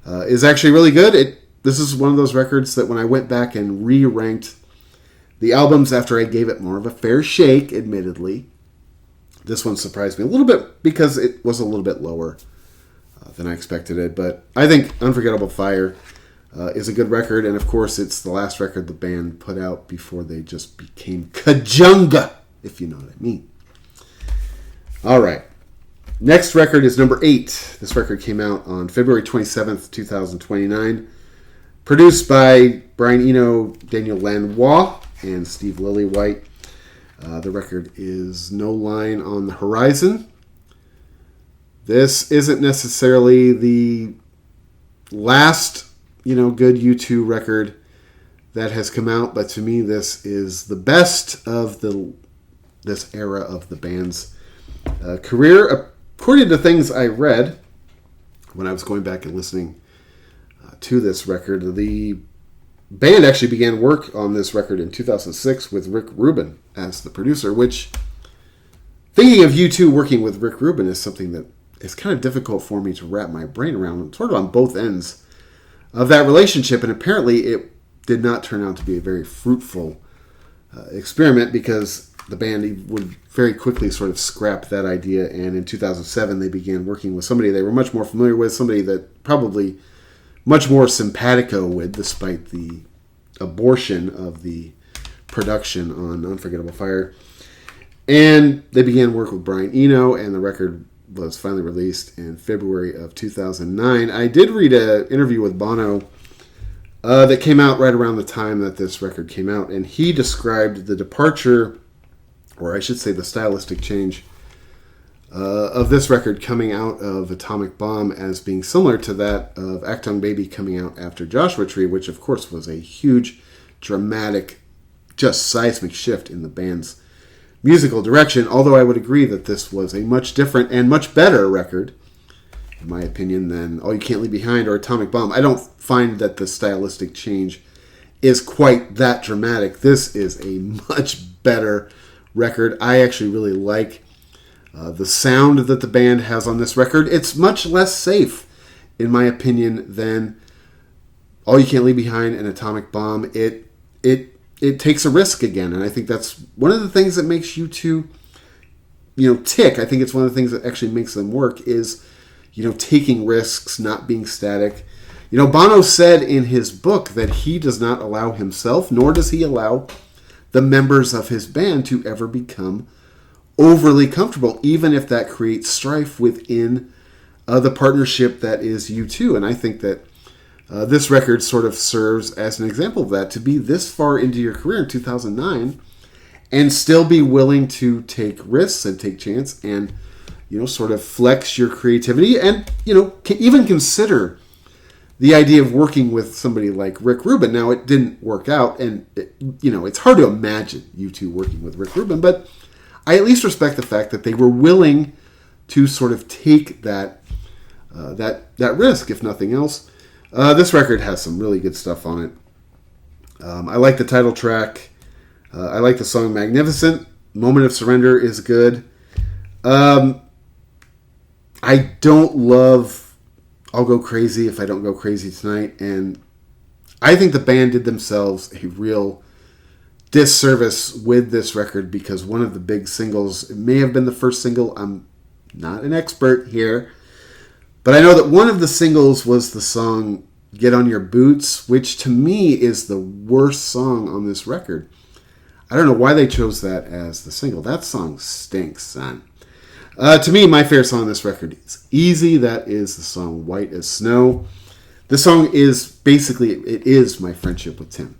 is actually really good. This is one of those records that when I went back and re-ranked the albums after I gave it more of a fair shake, admittedly, this one surprised me a little bit because it was a little bit lower than I expected it. But I think Unforgettable Fire is a good record, and of course it's the last record the band put out before they just became Kajunga, if you know what I mean. Alright, next record is number 8. This record came out on February 27th, 2029. Produced by Brian Eno, Daniel Lanois, and Steve Lillywhite. The record is No Line on the Horizon. This isn't necessarily the last, good U2 record that has come out, but to me this is the best of this era of the band's career. According to things I read when I was going back and listening to this record, the band actually began work on this record in 2006 with Rick Rubin as the producer, which, thinking of U2 working with Rick Rubin, is something that is kind of difficult for me to wrap my brain around, sort of on both ends of that relationship. And apparently it did not turn out to be a very fruitful experiment, because the band would very quickly sort of scrap that idea, and in 2007 they began working with somebody they were much more familiar with, somebody that probably much more simpatico with, despite the abortion of the production on Unforgettable Fire. And they began work with Brian Eno, and the record was finally released in February of 2009. I did read an interview with Bono that came out right around the time that this record came out, and he described the departure, or I should say the stylistic change, of this record coming out of Atomic Bomb as being similar to that of Achtung Baby coming out after Joshua Tree, which of course was a huge, dramatic, just seismic shift in the band's musical direction, although I would agree that this was a much different and much better record, in my opinion, than All You Can't Leave Behind or Atomic Bomb. I don't find that the stylistic change is quite that dramatic. This is a much better record. I actually really like the sound that the band has on this record. It's much less safe, in my opinion, than All You Can't Leave Behind and Atomic Bomb. It takes a risk again, and I think that's one of the things that makes U2, tick. I think it's one of the things that actually makes them work is, taking risks, not being static. Bono said in his book that he does not allow himself, nor does he allow the members of his band to ever become overly comfortable, even if that creates strife within the partnership that is U2. And I think that this record sort of serves as an example of that, to be this far into your career in 2009 and still be willing to take risks and take chance and, sort of flex your creativity and, can even consider the idea of working with somebody like Rick Rubin. Now, it didn't work out, and, it's hard to imagine U2 working with Rick Rubin, but I at least respect the fact that they were willing to sort of take that risk, if nothing else. This record has some really good stuff on it. I like the title track. I like the song Magnificent. Moment of Surrender is good. I don't love I'll Go Crazy If I Don't Go Crazy Tonight, and I think the band did themselves a real disservice with this record, because one of the big singles, it may have been the first single, I'm not an expert here, but I know that one of the singles was the song Get On Your Boots, which to me is the worst song on this record. I don't know why they chose that as the single. That song stinks, son. To me, my favorite song on this record is easy. That is the song White as Snow. This song is basically, it is my friendship with Tim.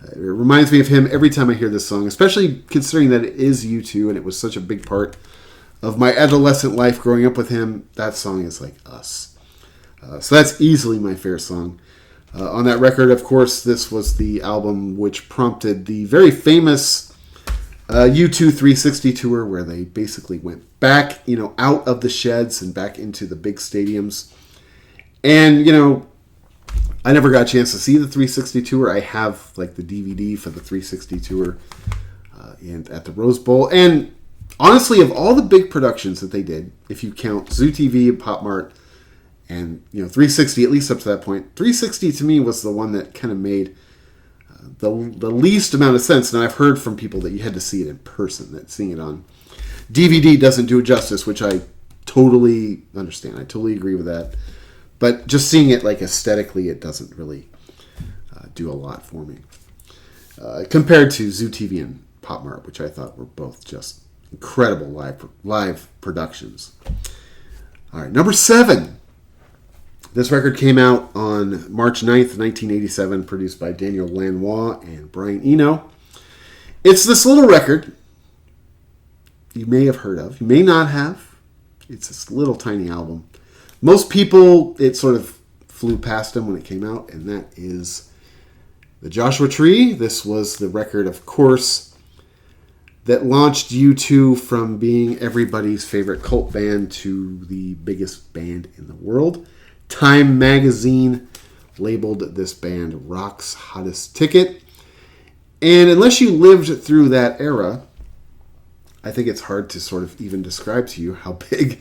It reminds me of him every time I hear this song, especially considering that it is U2 and it was such a big part of my adolescent life growing up with him. That song is like us. So that's easily my favorite song on that record. Of course, this was the album which prompted the very famous U2 360 tour, where they basically went back, out of the sheds and back into the big stadiums. And, I never got a chance to see the 360 tour. I have the DVD for the 360 tour and at the Rose Bowl. And honestly, of all the big productions that they did, if you count Zoo TV and Pop Mart and 360, at least up to that point, 360 to me was the one that kind of made the least amount of sense. And I've heard from people that you had to see it in person, that seeing it on DVD doesn't do it justice, which I totally understand. I totally agree with that. But just seeing it aesthetically, it doesn't really do a lot for me. Compared to Zoo TV and Pop Mart, which I thought were both just incredible live productions. All right, number 7. This record came out on March 9th, 1987, produced by Daniel Lanois and Brian Eno. It's this little record you may have heard of. You may not have. It's this little tiny album. Most people, it sort of flew past them when it came out, and that is The Joshua Tree. This was the record, of course, that launched U2 from being everybody's favorite cult band to the biggest band in the world. Time magazine labeled this band rock's hottest ticket. And unless you lived through that era, I think it's hard to sort of even describe to you how big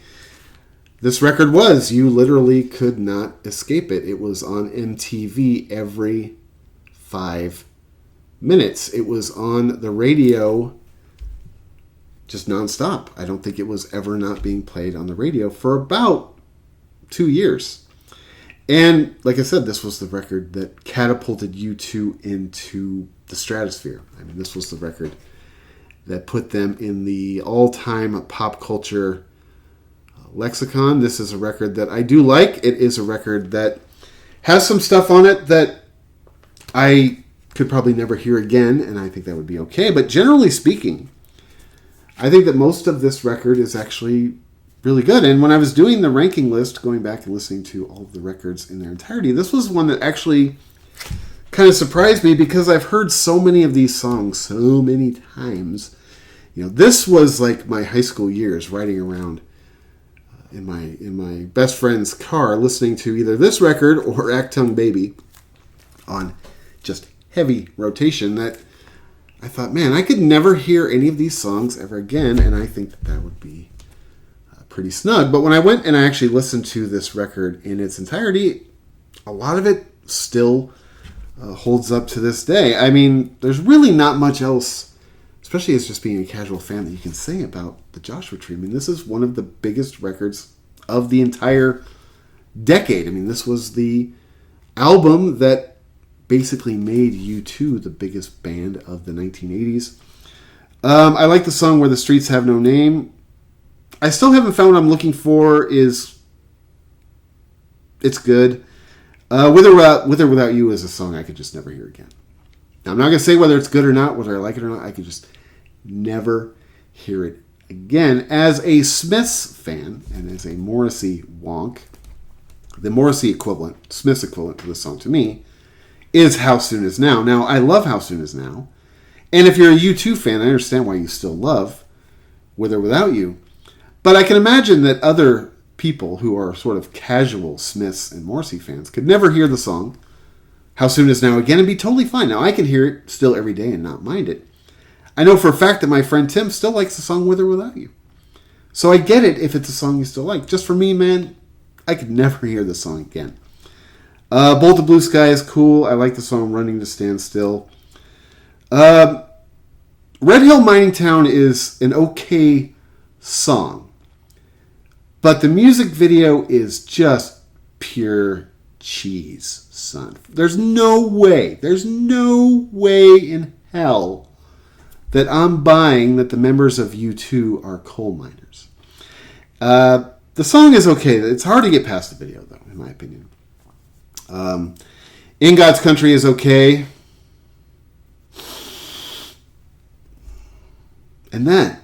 this record was. You literally could not escape it. It was on MTV every 5 minutes. It was on the radio just nonstop. I don't think it was ever not being played on the radio for about 2 years. And like I said, this was the record that catapulted U2 into the stratosphere. I mean, this was the record that put them in the all-time pop culture lexicon. This is a record that I do like. It is a record that has some stuff on it that I could probably never hear again, and I think that would be okay. But generally speaking, I think that most of this record is actually really good. And when I was doing the ranking list, going back and listening to all of the records in their entirety, this was one that actually kind of surprised me because I've heard so many of these songs so many times. You know, this was like my high school years riding around in my best friend's car listening to either this record or Achtung Baby on just heavy rotation, that I thought, man, I could never hear any of these songs ever again, and I think that would be pretty snug. But when I went and I actually listened to this record in its entirety, a lot of it still holds up to this day. I mean, there's really not much else, especially as just being a casual fan, that you can say about the Joshua Tree. I mean, this is one of the biggest records of the entire decade. I mean, this was the album that basically made U2 the biggest band of the 1980s. I like the song Where the Streets Have No Name. I still haven't found what I'm looking for. It's good. With or Without You is a song I could just never hear again. Now, I'm not going to say whether it's good or not, whether I like it or not. I could just never hear it again. As a Smiths fan and as a Morrissey wonk, the Morrissey equivalent, Smiths equivalent to this song to me, is How Soon Is Now. Now, I love How Soon Is Now. And if you're a U2 fan, I understand why you still love With or Without You. But I can imagine that other people who are sort of casual Smiths and Morrissey fans could never hear the song How Soon Is Now again and be totally fine. Now, I can hear it still every day and not mind it. I know for a fact that my friend Tim still likes the song With or Without You. So I get it if it's a song you still like. Just for me, man, I could never hear the song again. Bolt of Blue Sky is cool. I like the song Running to Stand Still. Red Hill Mining Town is an okay song. But the music video is just pure cheese, son. There's no way in hell that I'm buying that the members of U2 are coal miners. The song is okay. It's hard to get past the video, though, in my opinion. In God's Country is okay. And then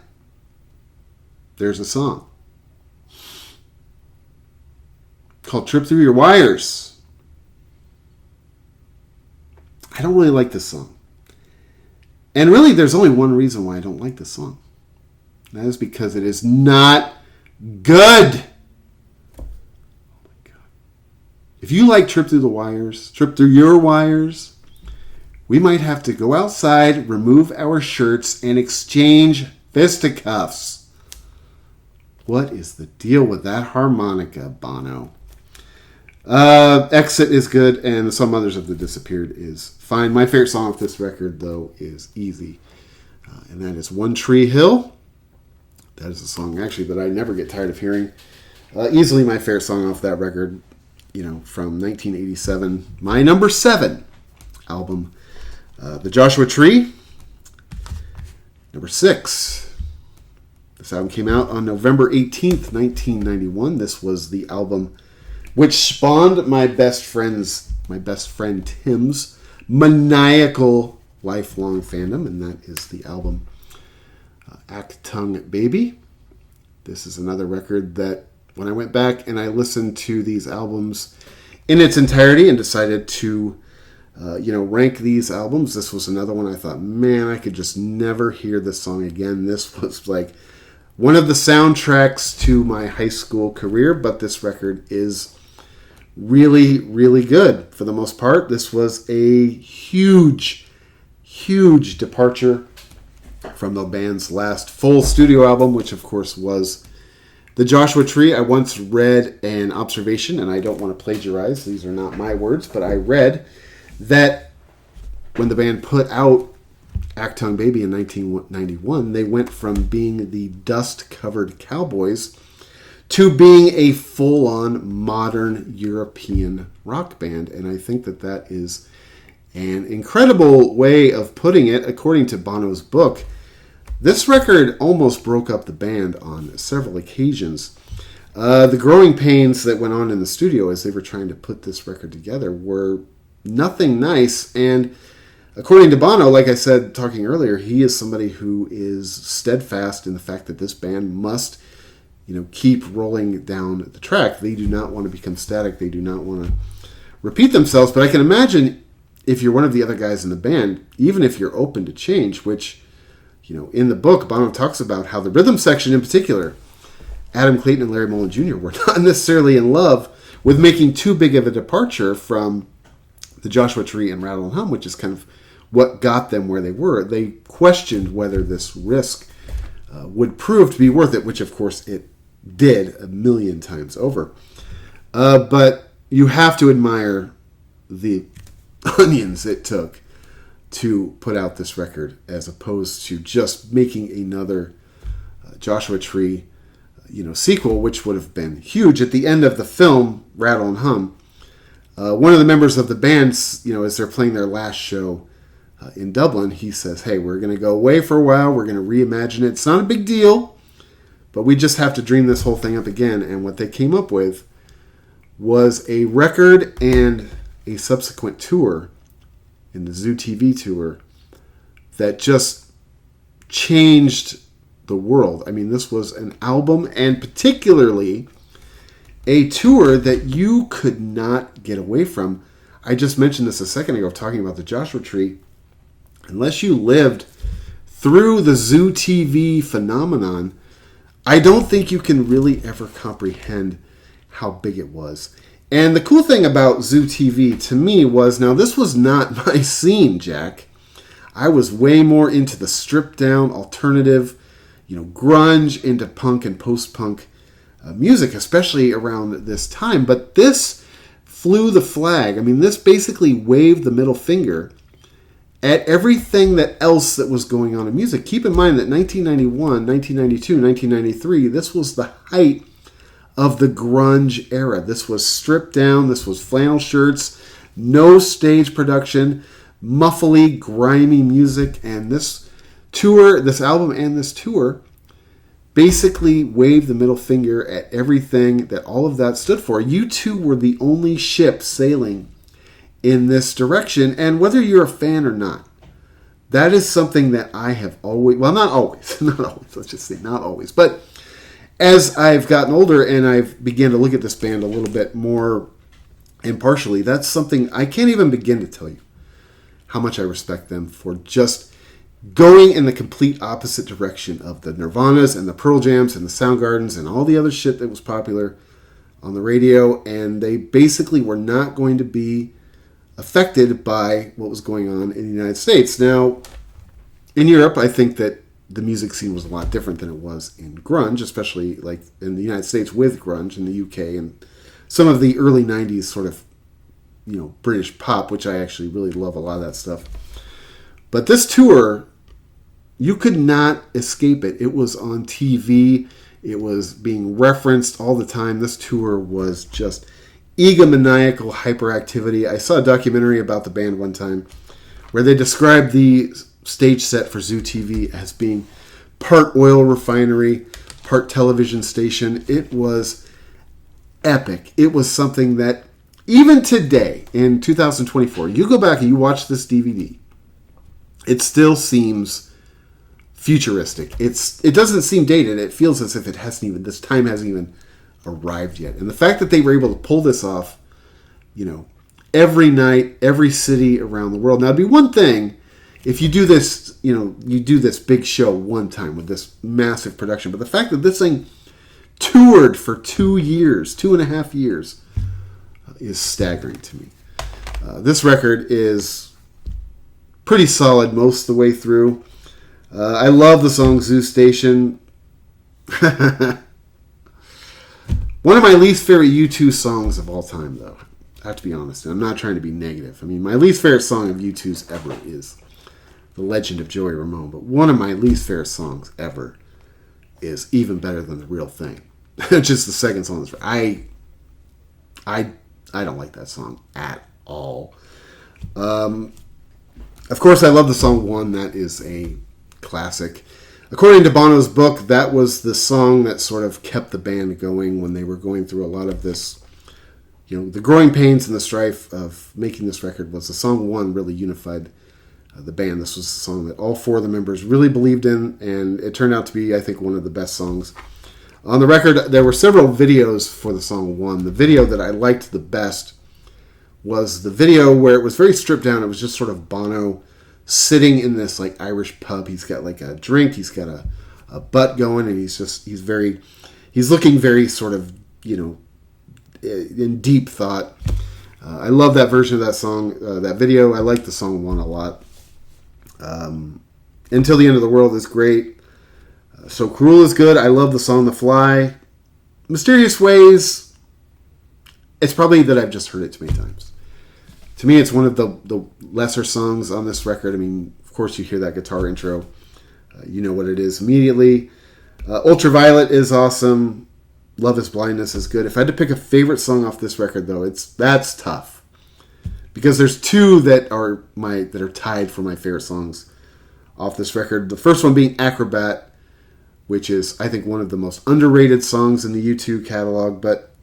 there's a song called Trip Through Your Wires. I don't really like this song. And really, there's only one reason why I don't like this song. And that is because it is not good. If you like Trip Through Your Wires, we might have to go outside, remove our shirts, and exchange fisticuffs. What is the deal with that harmonica, Bono? Exit is good, and Some Others Have Disappeared is fine. My favorite song off this record, though, is Easy. And that is One Tree Hill. That is a song, actually, that I never get tired of hearing. Easily my favorite song off that record. From 1987, my number 7 album, The Joshua Tree. Number 6. This album came out on November 18th, 1991. This was the album which spawned my best friend Tim's maniacal lifelong fandom, and that is the album Achtung Baby. This is another record that when I went back and I listened to these albums in its entirety and decided to rank these albums, this was another one I thought, man, I could just never hear this song again. This was like one of the soundtracks to my high school career, but this record is really, really good for the most part. This was a huge, huge departure from the band's last full studio album, which of course was The Joshua Tree. I once read an observation, and I don't want to plagiarize, these are not my words, but I read that when the band put out Achtung Baby in 1991, they went from being the dust-covered Cowboys to being a full-on modern European rock band. And I think that that is an incredible way of putting it. According to Bono's book, this record almost broke up the band on several occasions. The growing pains that went on in the studio as they were trying to put this record together were nothing nice. And according to Bono, like I said talking earlier, he is somebody who is steadfast in the fact that this band must, keep rolling down the track. They do not want to become static. They do not want to repeat themselves. But I can imagine if you're one of the other guys in the band, even if you're open to change, which, in the book, Bono talks about how the rhythm section in particular, Adam Clayton and Larry Mullen Jr. were not necessarily in love with making too big of a departure from The Joshua Tree and Rattle and Hum, which is kind of what got them where they were. They questioned whether this risk would prove to be worth it, which of course it did 1,000,000 times over. But you have to admire the onions it took to put out this record, as opposed to just making another Joshua Tree, sequel, which would have been huge. At the end of the film, Rattle and Hum, one of the members of the band, as they're playing their last show in Dublin, he says, hey, we're going to go away for a while. We're going to reimagine it. It's not a big deal, but we just have to dream this whole thing up again. And what they came up with was a record and a subsequent tour in the Zoo TV tour that just changed the world. I mean, this was an album and particularly a tour that you could not get away from. I just mentioned this a second ago, talking about the Joshua Tree. Unless you lived through the Zoo TV phenomenon, I don't think you can really ever comprehend how big it was. And the cool thing about Zoo TV to me was, now this was not my scene, Jack. I was way more into the stripped down alternative, grunge, into punk and post-punk music, especially around this time. But this flew the flag. I mean, this basically waved the middle finger at everything else that was going on in music. Keep in mind that 1991, 1992, 1993, this was the height of the grunge era. This was stripped down. This was flannel shirts, no stage production, muffly, grimy music. And this album and this tour basically waved the middle finger at everything that all of that stood for. You two were the only ship sailing in this direction. And whether you're a fan or not, that is something that I have always, well, not always, let's just say not always, but as I've gotten older and I've began to look at this band a little bit more impartially, that's something I can't even begin to tell you how much I respect them for just going in the complete opposite direction of the Nirvanas and the Pearl Jams and the Soundgardens and all the other shit that was popular on the radio. And they basically were not going to be affected by what was going on in the United States. Now, in Europe, I think that the music scene was a lot different than it was in grunge, especially like in the United States with grunge, in the UK, and some of the early 90s sort of, British pop, which I actually really love a lot of that stuff. But this tour, you could not escape it. It was on TV. It was being referenced all the time. This tour was just egomaniacal hyperactivity. I saw a documentary about the band one time where they described the stage set for Zoo TV as being part oil refinery, part television station. It was epic. It was something that even today in 2024, you go back and you watch this DVD, it still seems futuristic. It doesn't seem dated. It feels as if this time hasn't even arrived yet. And the fact that they were able to pull this off, every night, every city around the world. Now, it'd be one thing if you do this, you do this big show one time with this massive production. But the fact that this thing toured for 2 years, 2.5 years, is staggering to me. This record is pretty solid most of the way through. I love the song Zoo Station. One of my least favorite U2 songs of all time, though. I have to be honest. I'm not trying to be negative. I mean, my least favorite song of U2's ever is The Legend of Joey Ramone. But one of my least favorite songs ever is Even Better Than the Real Thing. Just the second song. I don't like that song at all. Of course, I love the song One. That is a classic. According to Bono's book, that was the song that sort of kept the band going when they were going through a lot of this, the growing pains and the strife of making this record. Was the song One really unified the band. This was a song that all 4 of the members really believed in, and it turned out to be, I think, one of the best songs on the record. There were several videos for the song One. The video that I liked the best was the video where it was very stripped down. It was just sort of Bono sitting in this like Irish pub. He's got like a drink. He's got a butt going, and he's looking very sort of, in deep thought. I love that version of that song, that video. I like the song One a lot. Until the End of the World is great. So Cruel is good. I love the song The Fly. Mysterious Ways, it's probably that I've just heard it too many times. To me, it's one of the lesser songs on this record. I mean, of course, you hear that guitar intro. You know what it is immediately. Ultraviolet is awesome. Love is Blindness is good. If I had to pick a favorite song off this record, though, that's tough. Because there's 2 that are tied for my favorite songs off this record. The first one being Acrobat, which is, I think, one of the most underrated songs in the U2 catalog. But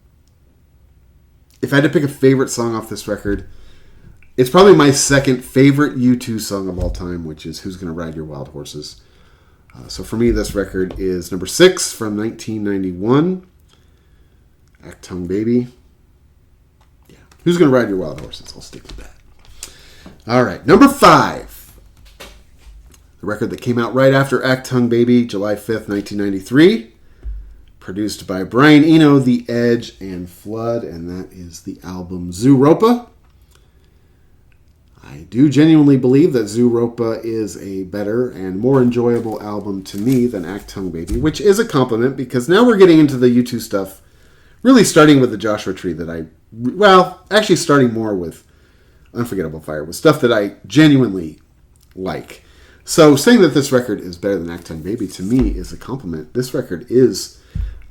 if I had to pick a favorite song off this record, it's probably my second favorite U2 song of all time, which is Who's Gonna Ride Your Wild Horses. So for me, this record is number 6 from 1991. Achtung Baby. Yeah. Who's Gonna Ride Your Wild Horses? I'll stick with that. All right. Number 5. The record that came out right after Achtung Baby, July 5th, 1993. Produced by Brian Eno, The Edge, and Flood. And that is the album Zooropa. I do genuinely believe that Zooropa is a better and more enjoyable album to me than Achtung Baby, which is a compliment because now we're getting into the U2 stuff, really starting with the Joshua Tree actually starting more with Unforgettable Fire, with stuff that I genuinely like. So saying that this record is better than Achtung Baby to me is a compliment. This record is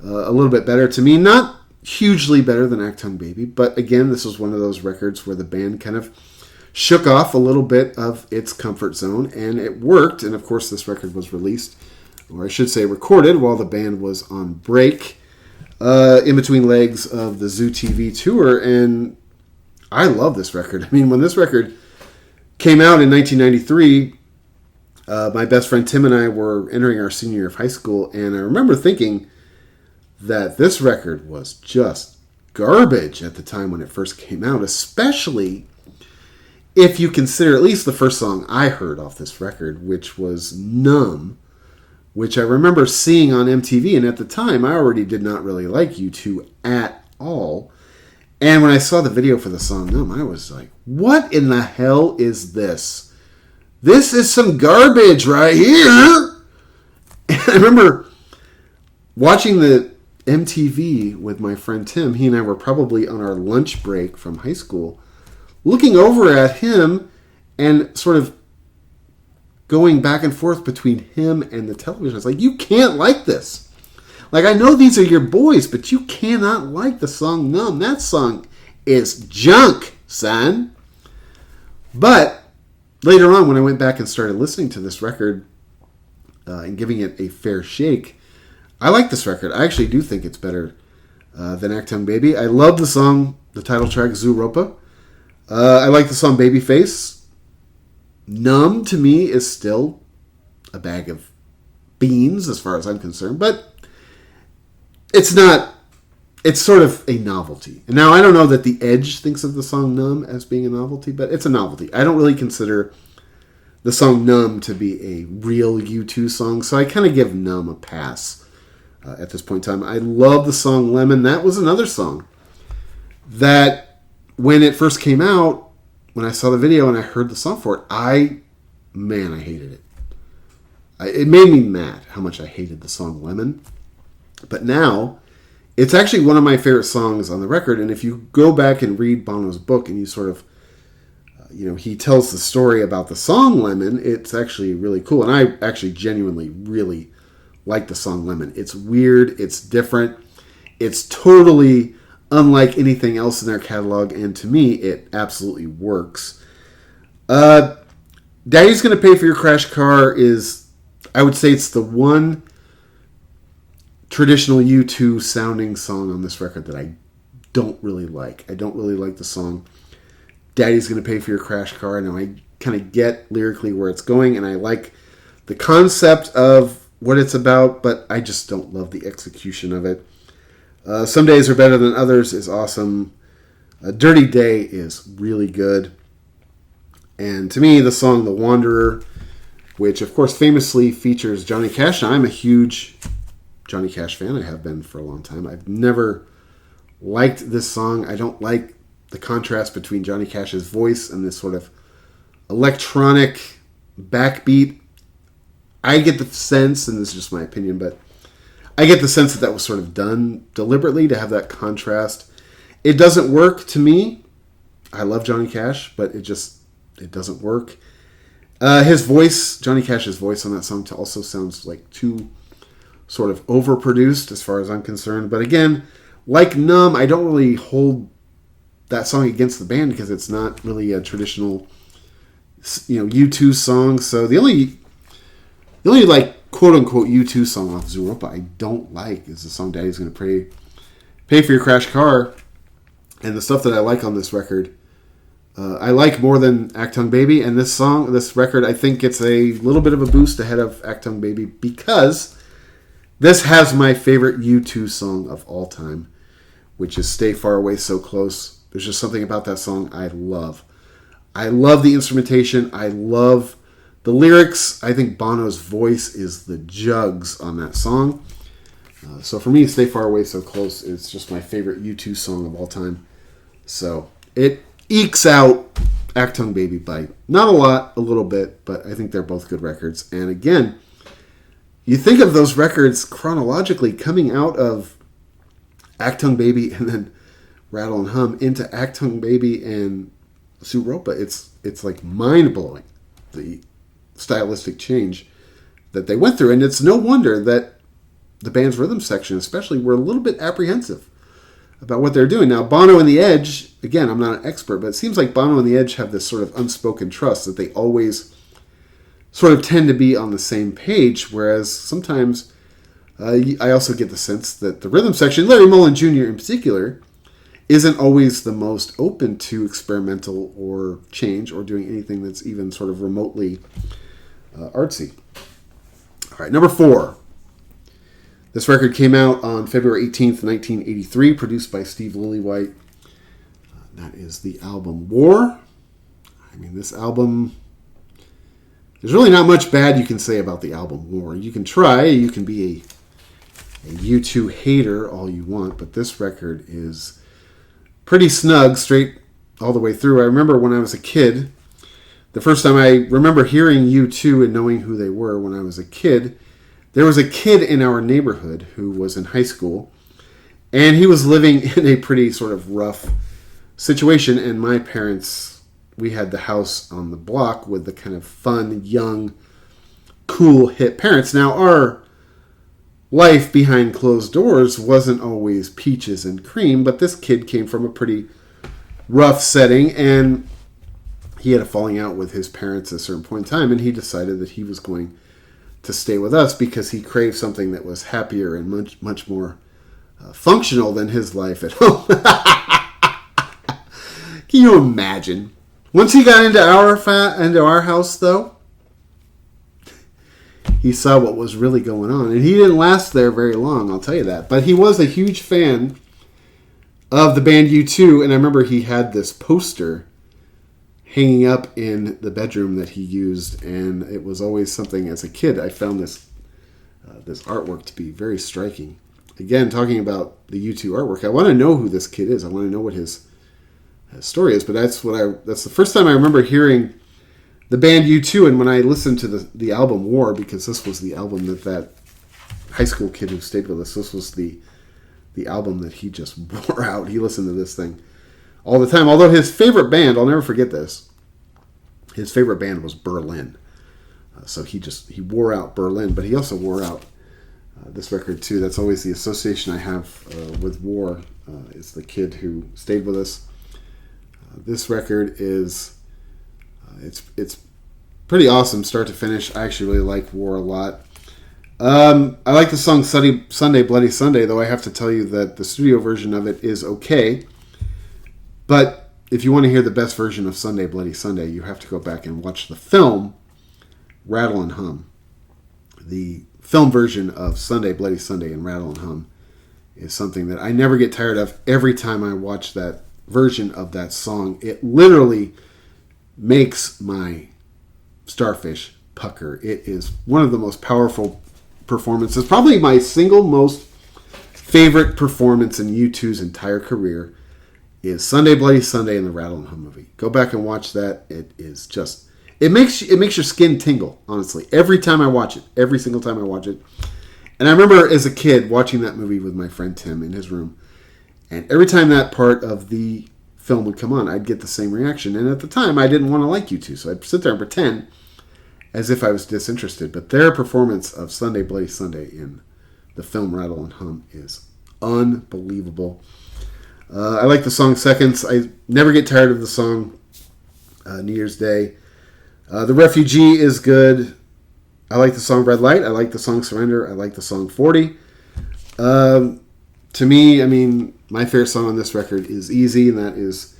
a little bit better to me, not hugely better than Achtung Baby, but again, this was one of those records where the band kind of shook off a little bit of its comfort zone, and it worked. And of course, this record was released, or I should say recorded, while the band was on break in between legs of the Zoo TV tour. And I love this record. I mean, when this record came out in 1993, my best friend Tim and I were entering our senior year of high school, and I remember thinking that this record was just garbage at the time when it first came out, especially if you consider at least the first song I heard off this record, which was Numb, which I remember seeing on MTV. And at the time, I already did not really like U2 at all. And when I saw the video for the song Numb, I was like, what in the hell is this? This is some garbage right here. And I remember watching the MTV with my friend Tim. He and I were probably on our lunch break from high school, looking over at him and sort of going back and forth between him and the television. I was like, you can't like this. Like, I know these are your boys, but you cannot like the song Numb. That song is junk, son. But later on, when I went back and started listening to this record and giving it a fair shake, I like this record. I actually do think it's better than Achtung Baby. I love the song, the title track, Zooropa. I like the song Babyface. Numb, to me, is still a bag of beans as far as I'm concerned. But it's not it's sort of a novelty. And now I don't know that The Edge thinks of the song Numb as being a novelty, but it's a novelty. I don't really consider the song Numb to be a real U2 song, so I kind of give Numb a pass at this point in time. I love the song Lemon. That was another song that when it first came out, when I saw the video and I heard the song for it, I hated it. It made me mad how much I hated the song Lemon. But now, it's actually one of my favorite songs on the record, and if you go back and read Bono's book and you sort of, he tells the story about the song Lemon, it's actually really cool. And I actually genuinely really like the song Lemon. It's weird, it's different, it's totally unlike anything else in their catalog, and to me, it absolutely works. Daddy's Gonna Pay for Your Crash Car is, I would say it's the one traditional U2 sounding song on this record that I don't really like. I don't really like the song Daddy's Gonna Pay for Your Crash Car. Now I kind of get lyrically where it's going, and I like the concept of what it's about, but I just don't love the execution of it. Some Days Are Better Than Others is awesome. Dirty Day is really good. And to me, the song The Wanderer, which of course famously features Johnny Cash, and I'm a huge Johnny Cash fan. I have been for a long time. I've never liked this song. I don't like the contrast between Johnny Cash's voice and this sort of electronic backbeat. I get the sense, and this is just my opinion, but I get the sense that was sort of done deliberately to have that contrast. It doesn't work to me. I love Johnny Cash, but it doesn't work. His voice, Johnny Cash's voice on that song also sounds like too sort of overproduced as far as I'm concerned. But again, like Numb, I don't really hold that song against the band because it's not really a traditional, U2 song. So the only like quote unquote U2 song off Zooropa I don't like is the song Daddy's Gonna Pay for Your Crash Car. And the stuff that I like on this record, I like more than Achtung Baby. And this record, I think gets a little bit of a boost ahead of Achtung Baby because this has my favorite U2 song of all time, which is Stay Far Away So Close. There's just something about that song I love. I love the instrumentation. I love the lyrics. I think Bono's voice is the jugs on that song. So for me, Stay Far Away So Close is just my favorite U2 song of all time. So it ekes out Achtung Baby by not a lot, a little bit, but I think they're both good records. And again, you think of those records chronologically coming out of Achtung Baby and then Rattle and Hum into Achtung Baby and Zooropa. It's like mind-blowing, the stylistic change that they went through. And it's no wonder that the band's rhythm section especially were a little bit apprehensive about what they're doing. Now, Bono and The Edge, again, I'm not an expert, but it seems like Bono and The Edge have this sort of unspoken trust that they always sort of tend to be on the same page, whereas sometimes I also get the sense that the rhythm section, Larry Mullen Jr. in particular, isn't always the most open to experimental or change or doing anything that's even sort of remotely artsy. All right, number 4. This record came out on February 18th, 1983, produced by Steve Lillywhite. That is the album War. I mean, this album, there's really not much bad you can say about the album War. You can try, you can be a U2 hater all you want, but this record is pretty snug straight all the way through. I remember when I was a kid, the first time I remember hearing U2 and knowing who they were when I was a kid, there was a kid in our neighborhood who was in high school, and he was living in a pretty sort of rough situation, and my parents, we had the house on the block with the kind of fun, young, cool, hip parents. Now, our life behind closed doors wasn't always peaches and cream, but this kid came from a pretty rough setting, and he had a falling out with his parents at a certain point in time, and he decided that he was going to stay with us because he craved something that was happier and much, much more functional than his life at home. Can you imagine? Once he got into our house, though, he saw what was really going on. And he didn't last there very long, I'll tell you that. But he was a huge fan of the band U2, and I remember he had this poster hanging up in the bedroom that he used, and it was always something. As a kid, I found this artwork to be very striking. Again, talking about the U2 artwork, I want to know who this kid is. I want to know what his story is. But that's the first time I remember hearing the band U2, and when I listened to the album War, because this was the album that high school kid who stayed with us, this was the album that he just wore out. He listened to this thing all the time. Although his favorite band, I'll never forget this, his favorite band was Berlin. So he wore out Berlin, but he also wore out this record too. That's always the association I have with War, is the kid who stayed with us. This record is it's pretty awesome start to finish. I actually really like War a lot. I like the song Sunday Bloody Sunday, though I have to tell you that the studio version of it is okay. But if you want to hear the best version of Sunday Bloody Sunday, you have to go back and watch the film Rattle and Hum. The film version of Sunday Bloody Sunday and Rattle and Hum is something that I never get tired of. Every time I watch that version of that song, it literally makes my starfish pucker. It is one of the most powerful performances, probably my single most favorite performance in U2's entire career is Sunday Bloody Sunday in the Rattle and Hum movie. Go back and watch that. It is just, it makes your skin tingle, honestly. Every time I watch it, every single time I watch it. And I remember as a kid watching that movie with my friend Tim in his room, and every time that part of the film would come on, I'd get the same reaction. And at the time, I didn't want to like U2, so I'd sit there and pretend as if I was disinterested. But their performance of Sunday Bloody Sunday in the film Rattle and Hum is unbelievable. I like the song Seconds. I never get tired of the song New Year's Day. The Refugee is good. I like the song Red Light. I like the song Surrender. I like the song 40. To me, I mean, my favorite song on this record is Easy, and that is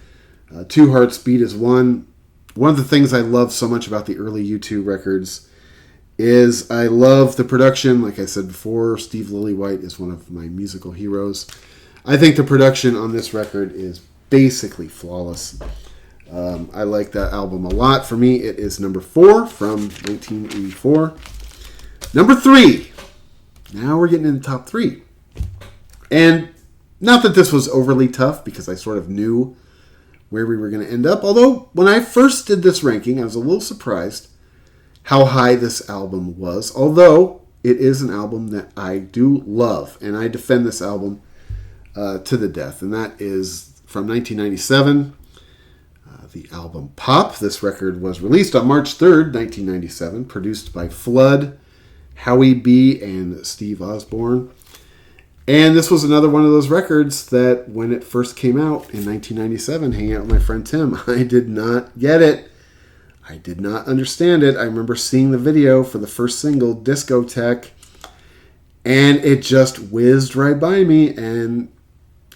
Two Hearts Beat as One. One of the things I love so much about the early U2 records is I love the production. Like I said before, Steve Lillywhite is one of my musical heroes. I think the production on this record is basically flawless. I like that album a lot. For me, it is number 4 from 1984. Number 3. Now we're getting into the top 3. And not that this was overly tough, because I sort of knew where we were going to end up. Although, when I first did this ranking, I was a little surprised how high this album was. Although, it is an album that I do love. And I defend this album to the death. And that is from 1997. The album Pop. This record was released on March 3rd, 1997. Produced by Flood, Howie B., and Steve Osborne. And this was another one of those records that when it first came out in 1997, hanging out with my friend Tim, I did not get it. I did not understand it. I remember seeing the video for the first single, Discotheque, and it just whizzed right by me. And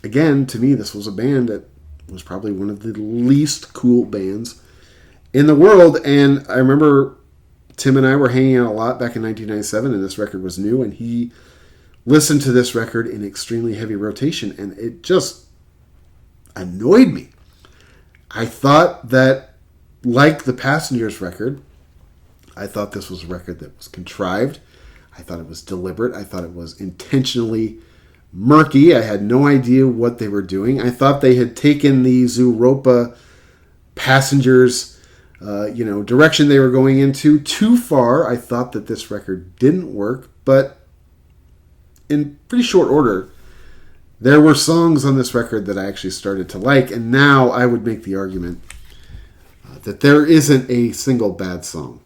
again, to me, this was a band that was probably one of the least cool bands in the world. And I remember Tim and I were hanging out a lot back in 1997, and this record was new, and he listened to this record in extremely heavy rotation, and it just annoyed me. I thought that, like the Passengers record, I thought this was a record that was contrived. I thought it was deliberate. I thought it was intentionally murky. I had no idea what they were doing. I thought they had taken the Zooropa Passengers direction they were going into too far. I thought that this record didn't work, but in pretty short order, there were songs on this record that I actually started to like, and now I would make the argument that there isn't a single bad song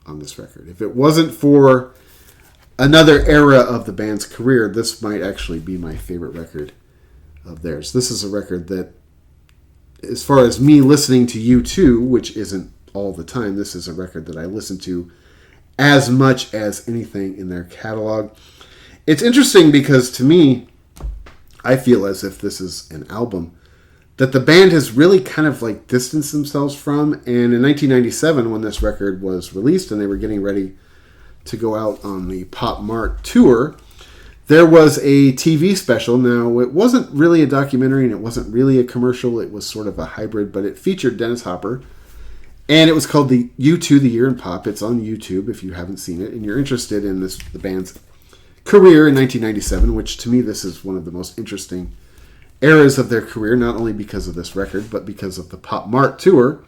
on this record. If it wasn't for another era of the band's career, this might actually be my favorite record of theirs. This is a record that, as far as me listening to U2, which isn't all the time, this is a record that I listen to as much as anything in their catalog. It's interesting because, to me, I feel as if this is an album that the band has really kind of like distanced themselves from. And in 1997, when this record was released and they were getting ready to go out on the Pop Mart tour, there was a TV special. Now, it wasn't really a documentary and it wasn't really a commercial. It was sort of a hybrid, but it featured Dennis Hopper. And it was called the U2, The Year in Pop. It's on YouTube if you haven't seen it and you're interested in the band's career in 1997, which to me this is one of the most interesting eras of their career, not only because of this record, but because of the Pop Mart tour,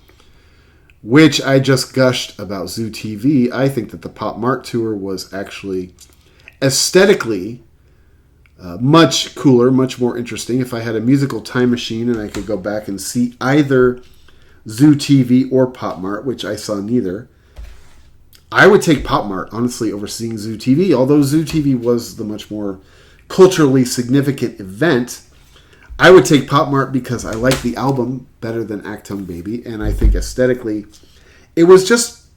which I just gushed about Zoo TV. I think that the Pop Mart tour was actually aesthetically much cooler, much more interesting. If I had a musical time machine and I could go back and see either Zoo TV or Pop Mart, which I saw neither, I would take Pop Mart, honestly, over seeing Zoo TV. Although Zoo TV was the much more culturally significant event, I would take Pop Mart because I like the album better than Achtung Baby, and I think aesthetically it was just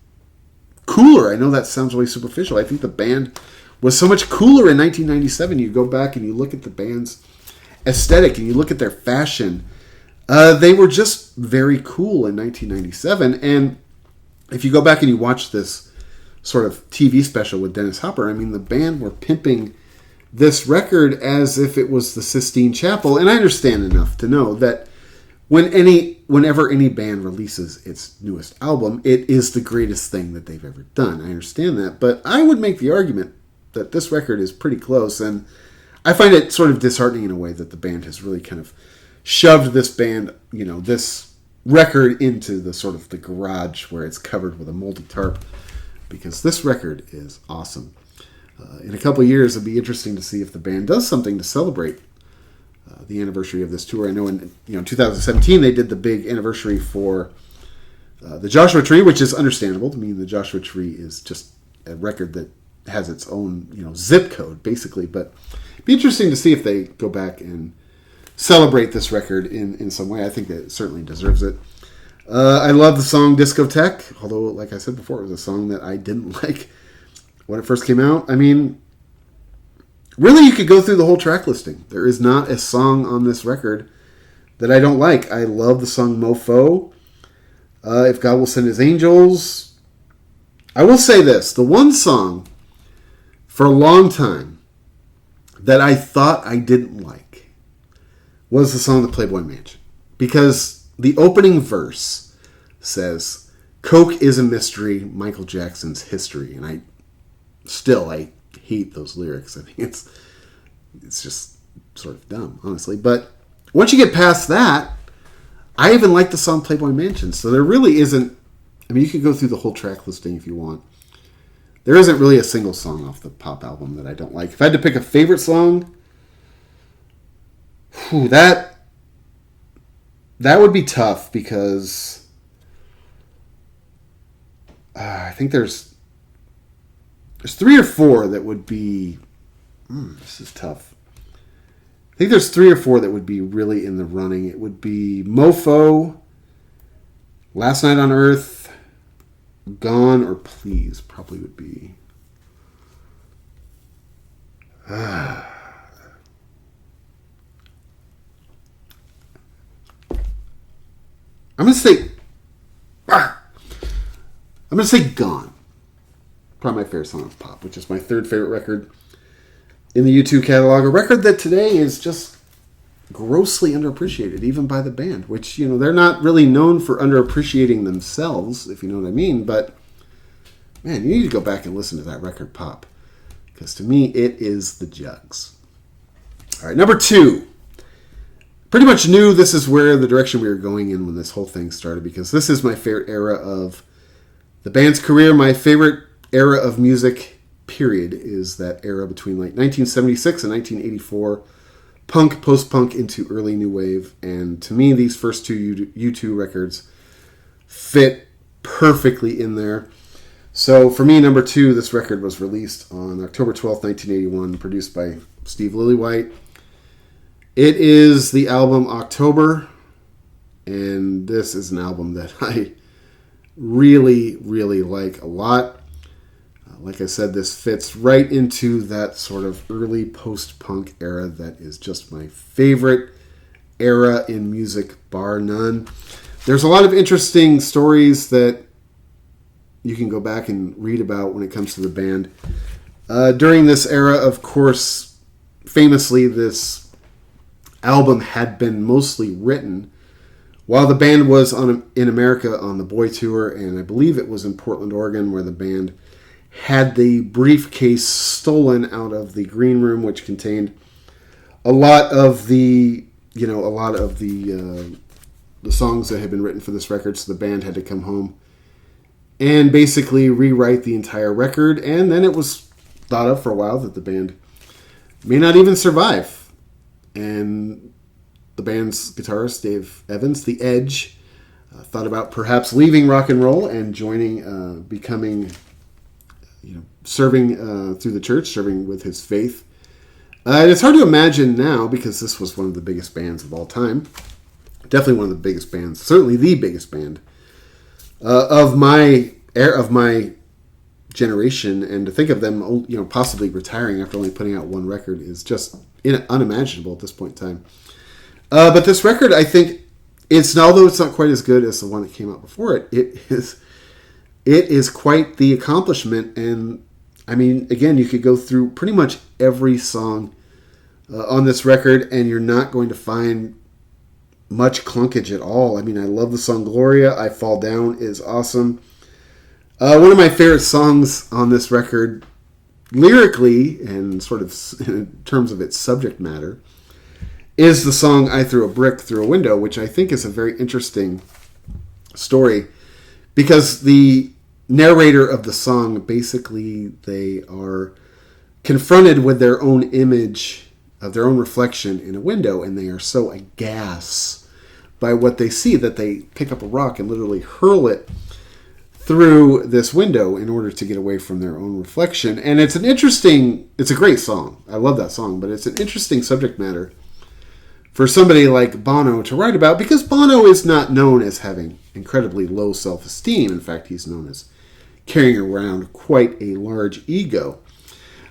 cooler. I know that sounds really superficial. I think the band was so much cooler in 1997. You go back and you look at the band's aesthetic and you look at their fashion. They were just very cool in 1997. And if you go back and you watch this sort of TV special with Dennis Hopper, I mean, the band were pimping this record as if it was the Sistine Chapel. And I understand enough to know that whenever any band releases its newest album, it is the greatest thing that they've ever done. I understand that. But I would make the argument that this record is pretty close. And I find it sort of disheartening in a way that the band has really kind of shoved this record into the sort of the garage where it's covered with a moldy tarp, because this record is awesome. In a couple of years, it'll be interesting to see if the band does something to celebrate the anniversary of this tour. I know in 2017 they did the big anniversary for the Joshua Tree, which is understandable. I mean, the Joshua Tree is just a record that has its own zip code basically, but it'd be interesting to see if they go back and celebrate this record in some way. I think that it certainly deserves it. I love the song Discotheque, although, like I said before, it was a song that I didn't like when it first came out. I mean, really, you could go through the whole track listing. There is not a song on this record that I don't like. I love the song Mofo. If God Will Send His Angels. I will say this. The one song for a long time that I thought I didn't like was the song The Playboy Mansion. Because the opening verse says, "Coke is a mystery, Michael Jackson's history." And I hate those lyrics. I think it's just sort of dumb, honestly. But once you get past that, I even like the song Playboy Mansion. So there really isn't, I mean, you could go through the whole track listing if you want. There isn't really a single song off the Pop album that I don't like. If I had to pick a favorite song, that would be tough, because I think there's 3 or 4 that would be... this is tough. I think there's 3 or 4 that would be really in the running. It would be Mofo, Last Night on Earth, Gone, or Please probably would be... I'm going to say Gone. Probably my favorite song of Pop, which is my 3rd favorite record in the U2 catalog. A record that today is just grossly underappreciated, even by the band, which, they're not really known for underappreciating themselves, if you know what I mean. But, man, you need to go back and listen to that record, Pop, because to me, it is the Jugs. All right, number 2. Pretty much knew this is where the direction we were going in when this whole thing started, because this is my favorite era of the band's career. My favorite era of music, period, is that era between like 1976 and 1984. Punk, post-punk into early new wave. And to me, these first 2 U2 records fit perfectly in there. So for me, number 2, this record was released on October 12th, 1981, produced by Steve Lillywhite. It is the album October, and this is an album that I really, really like a lot. Like I said, this fits right into that sort of early post-punk era that is just my favorite era in music, bar none. There's a lot of interesting stories that you can go back and read about when it comes to the band. During this era, of course, famously, this album had been mostly written while the band was in America on the Boy Tour, and I believe it was in Portland, Oregon, where the band had the briefcase stolen out of the green room, which contained a lot of the songs that had been written for this record. So the band had to come home and basically rewrite the entire record, and then it was thought of for a while that the band may not even survive. And the band's guitarist, Dave Evans, The Edge, thought about perhaps leaving rock and roll and joining, becoming, serving through the church, serving with his faith. And it's hard to imagine now, because this was one of the biggest bands of all time. Definitely one of the biggest bands, certainly the biggest band of my generation. And to think of them, possibly retiring after only putting out one record is just unimaginable at this point in time. But this record, I think, although it's not quite as good as the one that came out before it, it is quite the accomplishment. And I mean, again, you could go through pretty much every song on this record, and you're not going to find much clunkage at all. I mean, I love the song Gloria. I Fall Down is awesome. One of my favorite songs on this record, lyrically and sort of in terms of its subject matter, is the song I Threw a Brick Through a Window, which I think is a very interesting story, because the narrator of the song, basically they are confronted with their own image of their own reflection in a window, and they are so aghast by what they see that they pick up a rock and literally hurl it through this window in order to get away from their own reflection. And it's a great song. I love that song, but it's an interesting subject matter for somebody like Bono to write about, because Bono is not known as having incredibly low self-esteem. In fact, he's known as carrying around quite a large ego.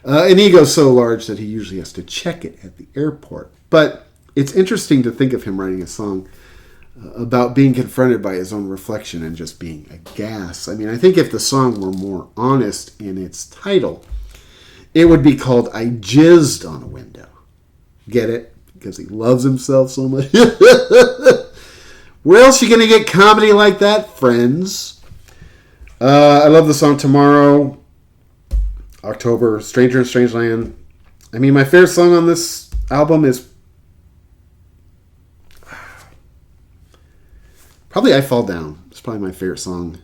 An ego so large that he usually has to check it at the airport. But it's interesting to think of him writing a song about being confronted by his own reflection and just being aghast. I mean, I think if the song were more honest in its title, it would be called I Jizzed on a Window. Get it? Because he loves himself so much. Where else are you going to get comedy like that, friends? I love the song Tomorrow, October, Stranger in Strange Land. I mean, my favorite song on this album is probably I Fall Down. It's probably my favorite song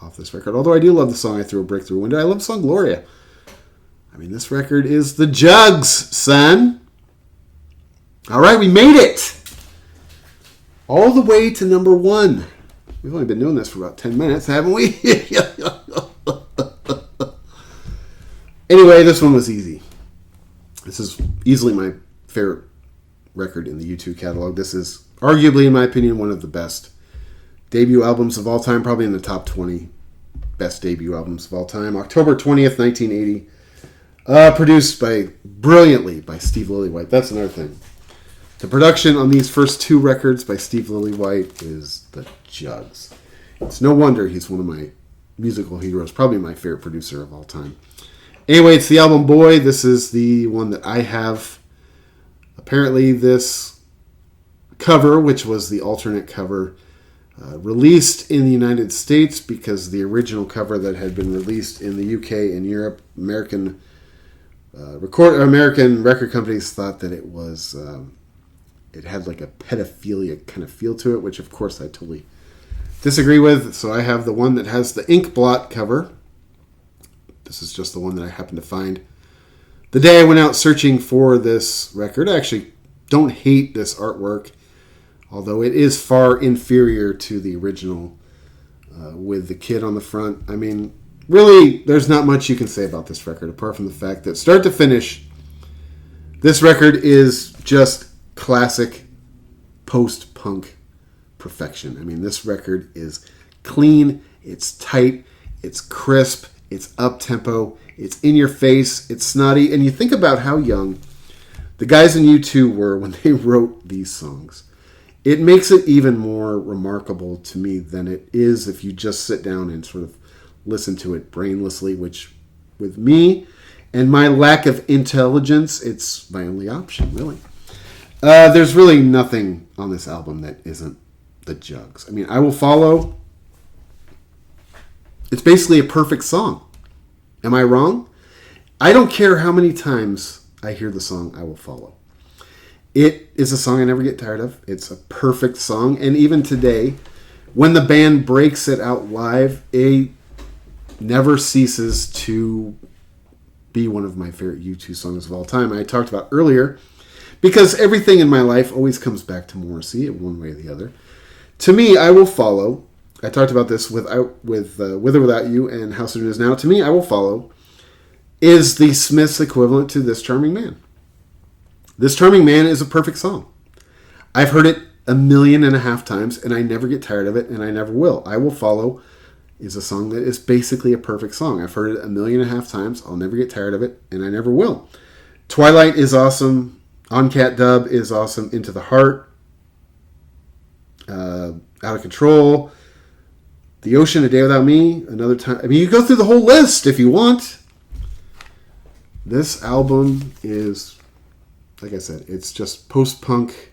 off this record. Although I do love the song I Threw a Brick Through a Window. I love the song Gloria. I mean, this record is the jugs, son. All right, we made it. All the way to number one. We've only been doing this for about 10 minutes, haven't we? Anyway, this one was easy. This is easily my favorite record in the U2 catalog. This is arguably, in my opinion, one of the best debut albums of all time, probably in the top 20 best debut albums of all time. October 20th, 1980. Produced brilliantly by Steve Lillywhite. That's another thing. The production on these first two records by Steve Lillywhite is the jugs. It's no wonder he's one of my musical heroes, probably my favorite producer of all time. Anyway, it's the album Boy. This is the one that I have. Apparently this cover, which was the alternate cover, released in the United States, because the original cover that had been released in the UK and Europe, American record companies thought that it was... it had like a pedophilia kind of feel to it, which of course I totally disagree with. So I have the one that has the ink blot cover. This is just the one that I happened to find the day I went out searching for this record. I actually don't hate this artwork, although it is far inferior to the original with the kid on the front. I mean, really, there's not much you can say about this record, apart from the fact that start to finish, this record is just classic post-punk perfection. I mean, this record is clean, it's tight, it's crisp, it's up-tempo, it's in your face, it's snotty, and you think about how young the guys in U2 were when they wrote these songs. It makes it even more remarkable to me than it is if you just sit down and sort of listen to it brainlessly, which with me and my lack of intelligence, it's my only option, really. There's really nothing on this album that isn't the Jugs. I mean, I Will Follow. It's basically a perfect song. Am I wrong? I don't care how many times I hear the song I Will Follow. It is a song I never get tired of. It's a perfect song. And even today, when the band breaks it out live, it never ceases to be one of my favorite U2 songs of all time. I talked about earlier, because everything in my life always comes back to Morrissey in one way or the other. To me, I Will Follow. I talked about this with or Without You and How Soon It Is Now. To me, I Will Follow is the Smiths equivalent to This Charming Man. This Charming Man is a perfect song. I've heard it 1.5 million times, and I never get tired of it, and I never will. I Will Follow is a song that is basically a perfect song. I've heard it 1.5 million times. I'll never get tired of it, and I never will. Twilight is awesome. On Cat Dub is awesome. Into the Heart. Out of Control. The Ocean, A Day Without Me. Another Time. I mean, you go through the whole list if you want. This album is, like I said, it's just post-punk,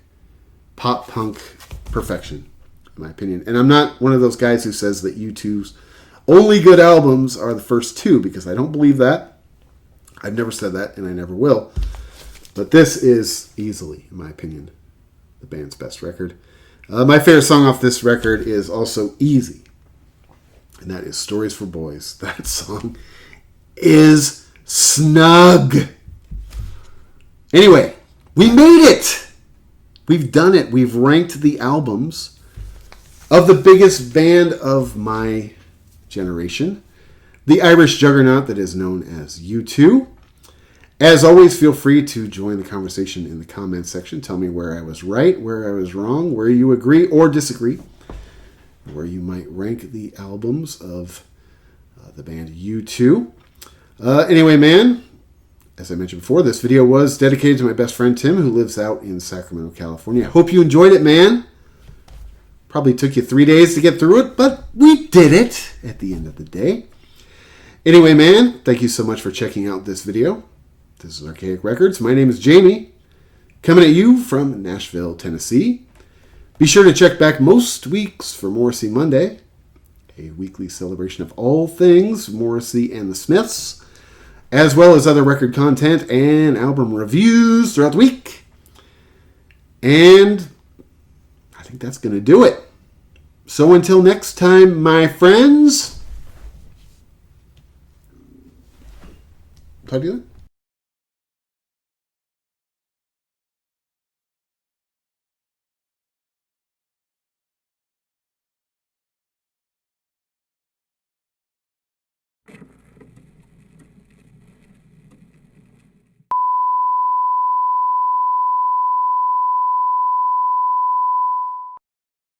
pop-punk perfection, in my opinion. And I'm not one of those guys who says that U2's only good albums are the first two, because I don't believe that. I've never said that, and I never will. But this is easily, in my opinion, the band's best record. My favorite song off this record is also easy, and that is Stories for Boys. That song is snug. Anyway, we made it. We've done it. We've ranked the albums of the biggest band of my generation, the Irish juggernaut that is known as U2. As always, feel free to join the conversation in the comments section. Tell me where I was right, where I was wrong, where you agree or disagree, where you might rank the albums of the band U2. Anyway, man, as I mentioned before, this video was dedicated to my best friend Tim, who lives out in Sacramento, California. I hope you enjoyed it, man. Probably took you 3 days to get through it, but we did it at the end of the day. Anyway, man, thank you so much for checking out this video. This is Archaic Records. My name is Jamie, coming at you from Nashville, Tennessee. Be sure to check back most weeks for Morrissey Monday, a weekly celebration of all things Morrissey and the Smiths, as well as other record content and album reviews throughout the week. And I think that's going to do it. So until next time, my friends. Talk to you then.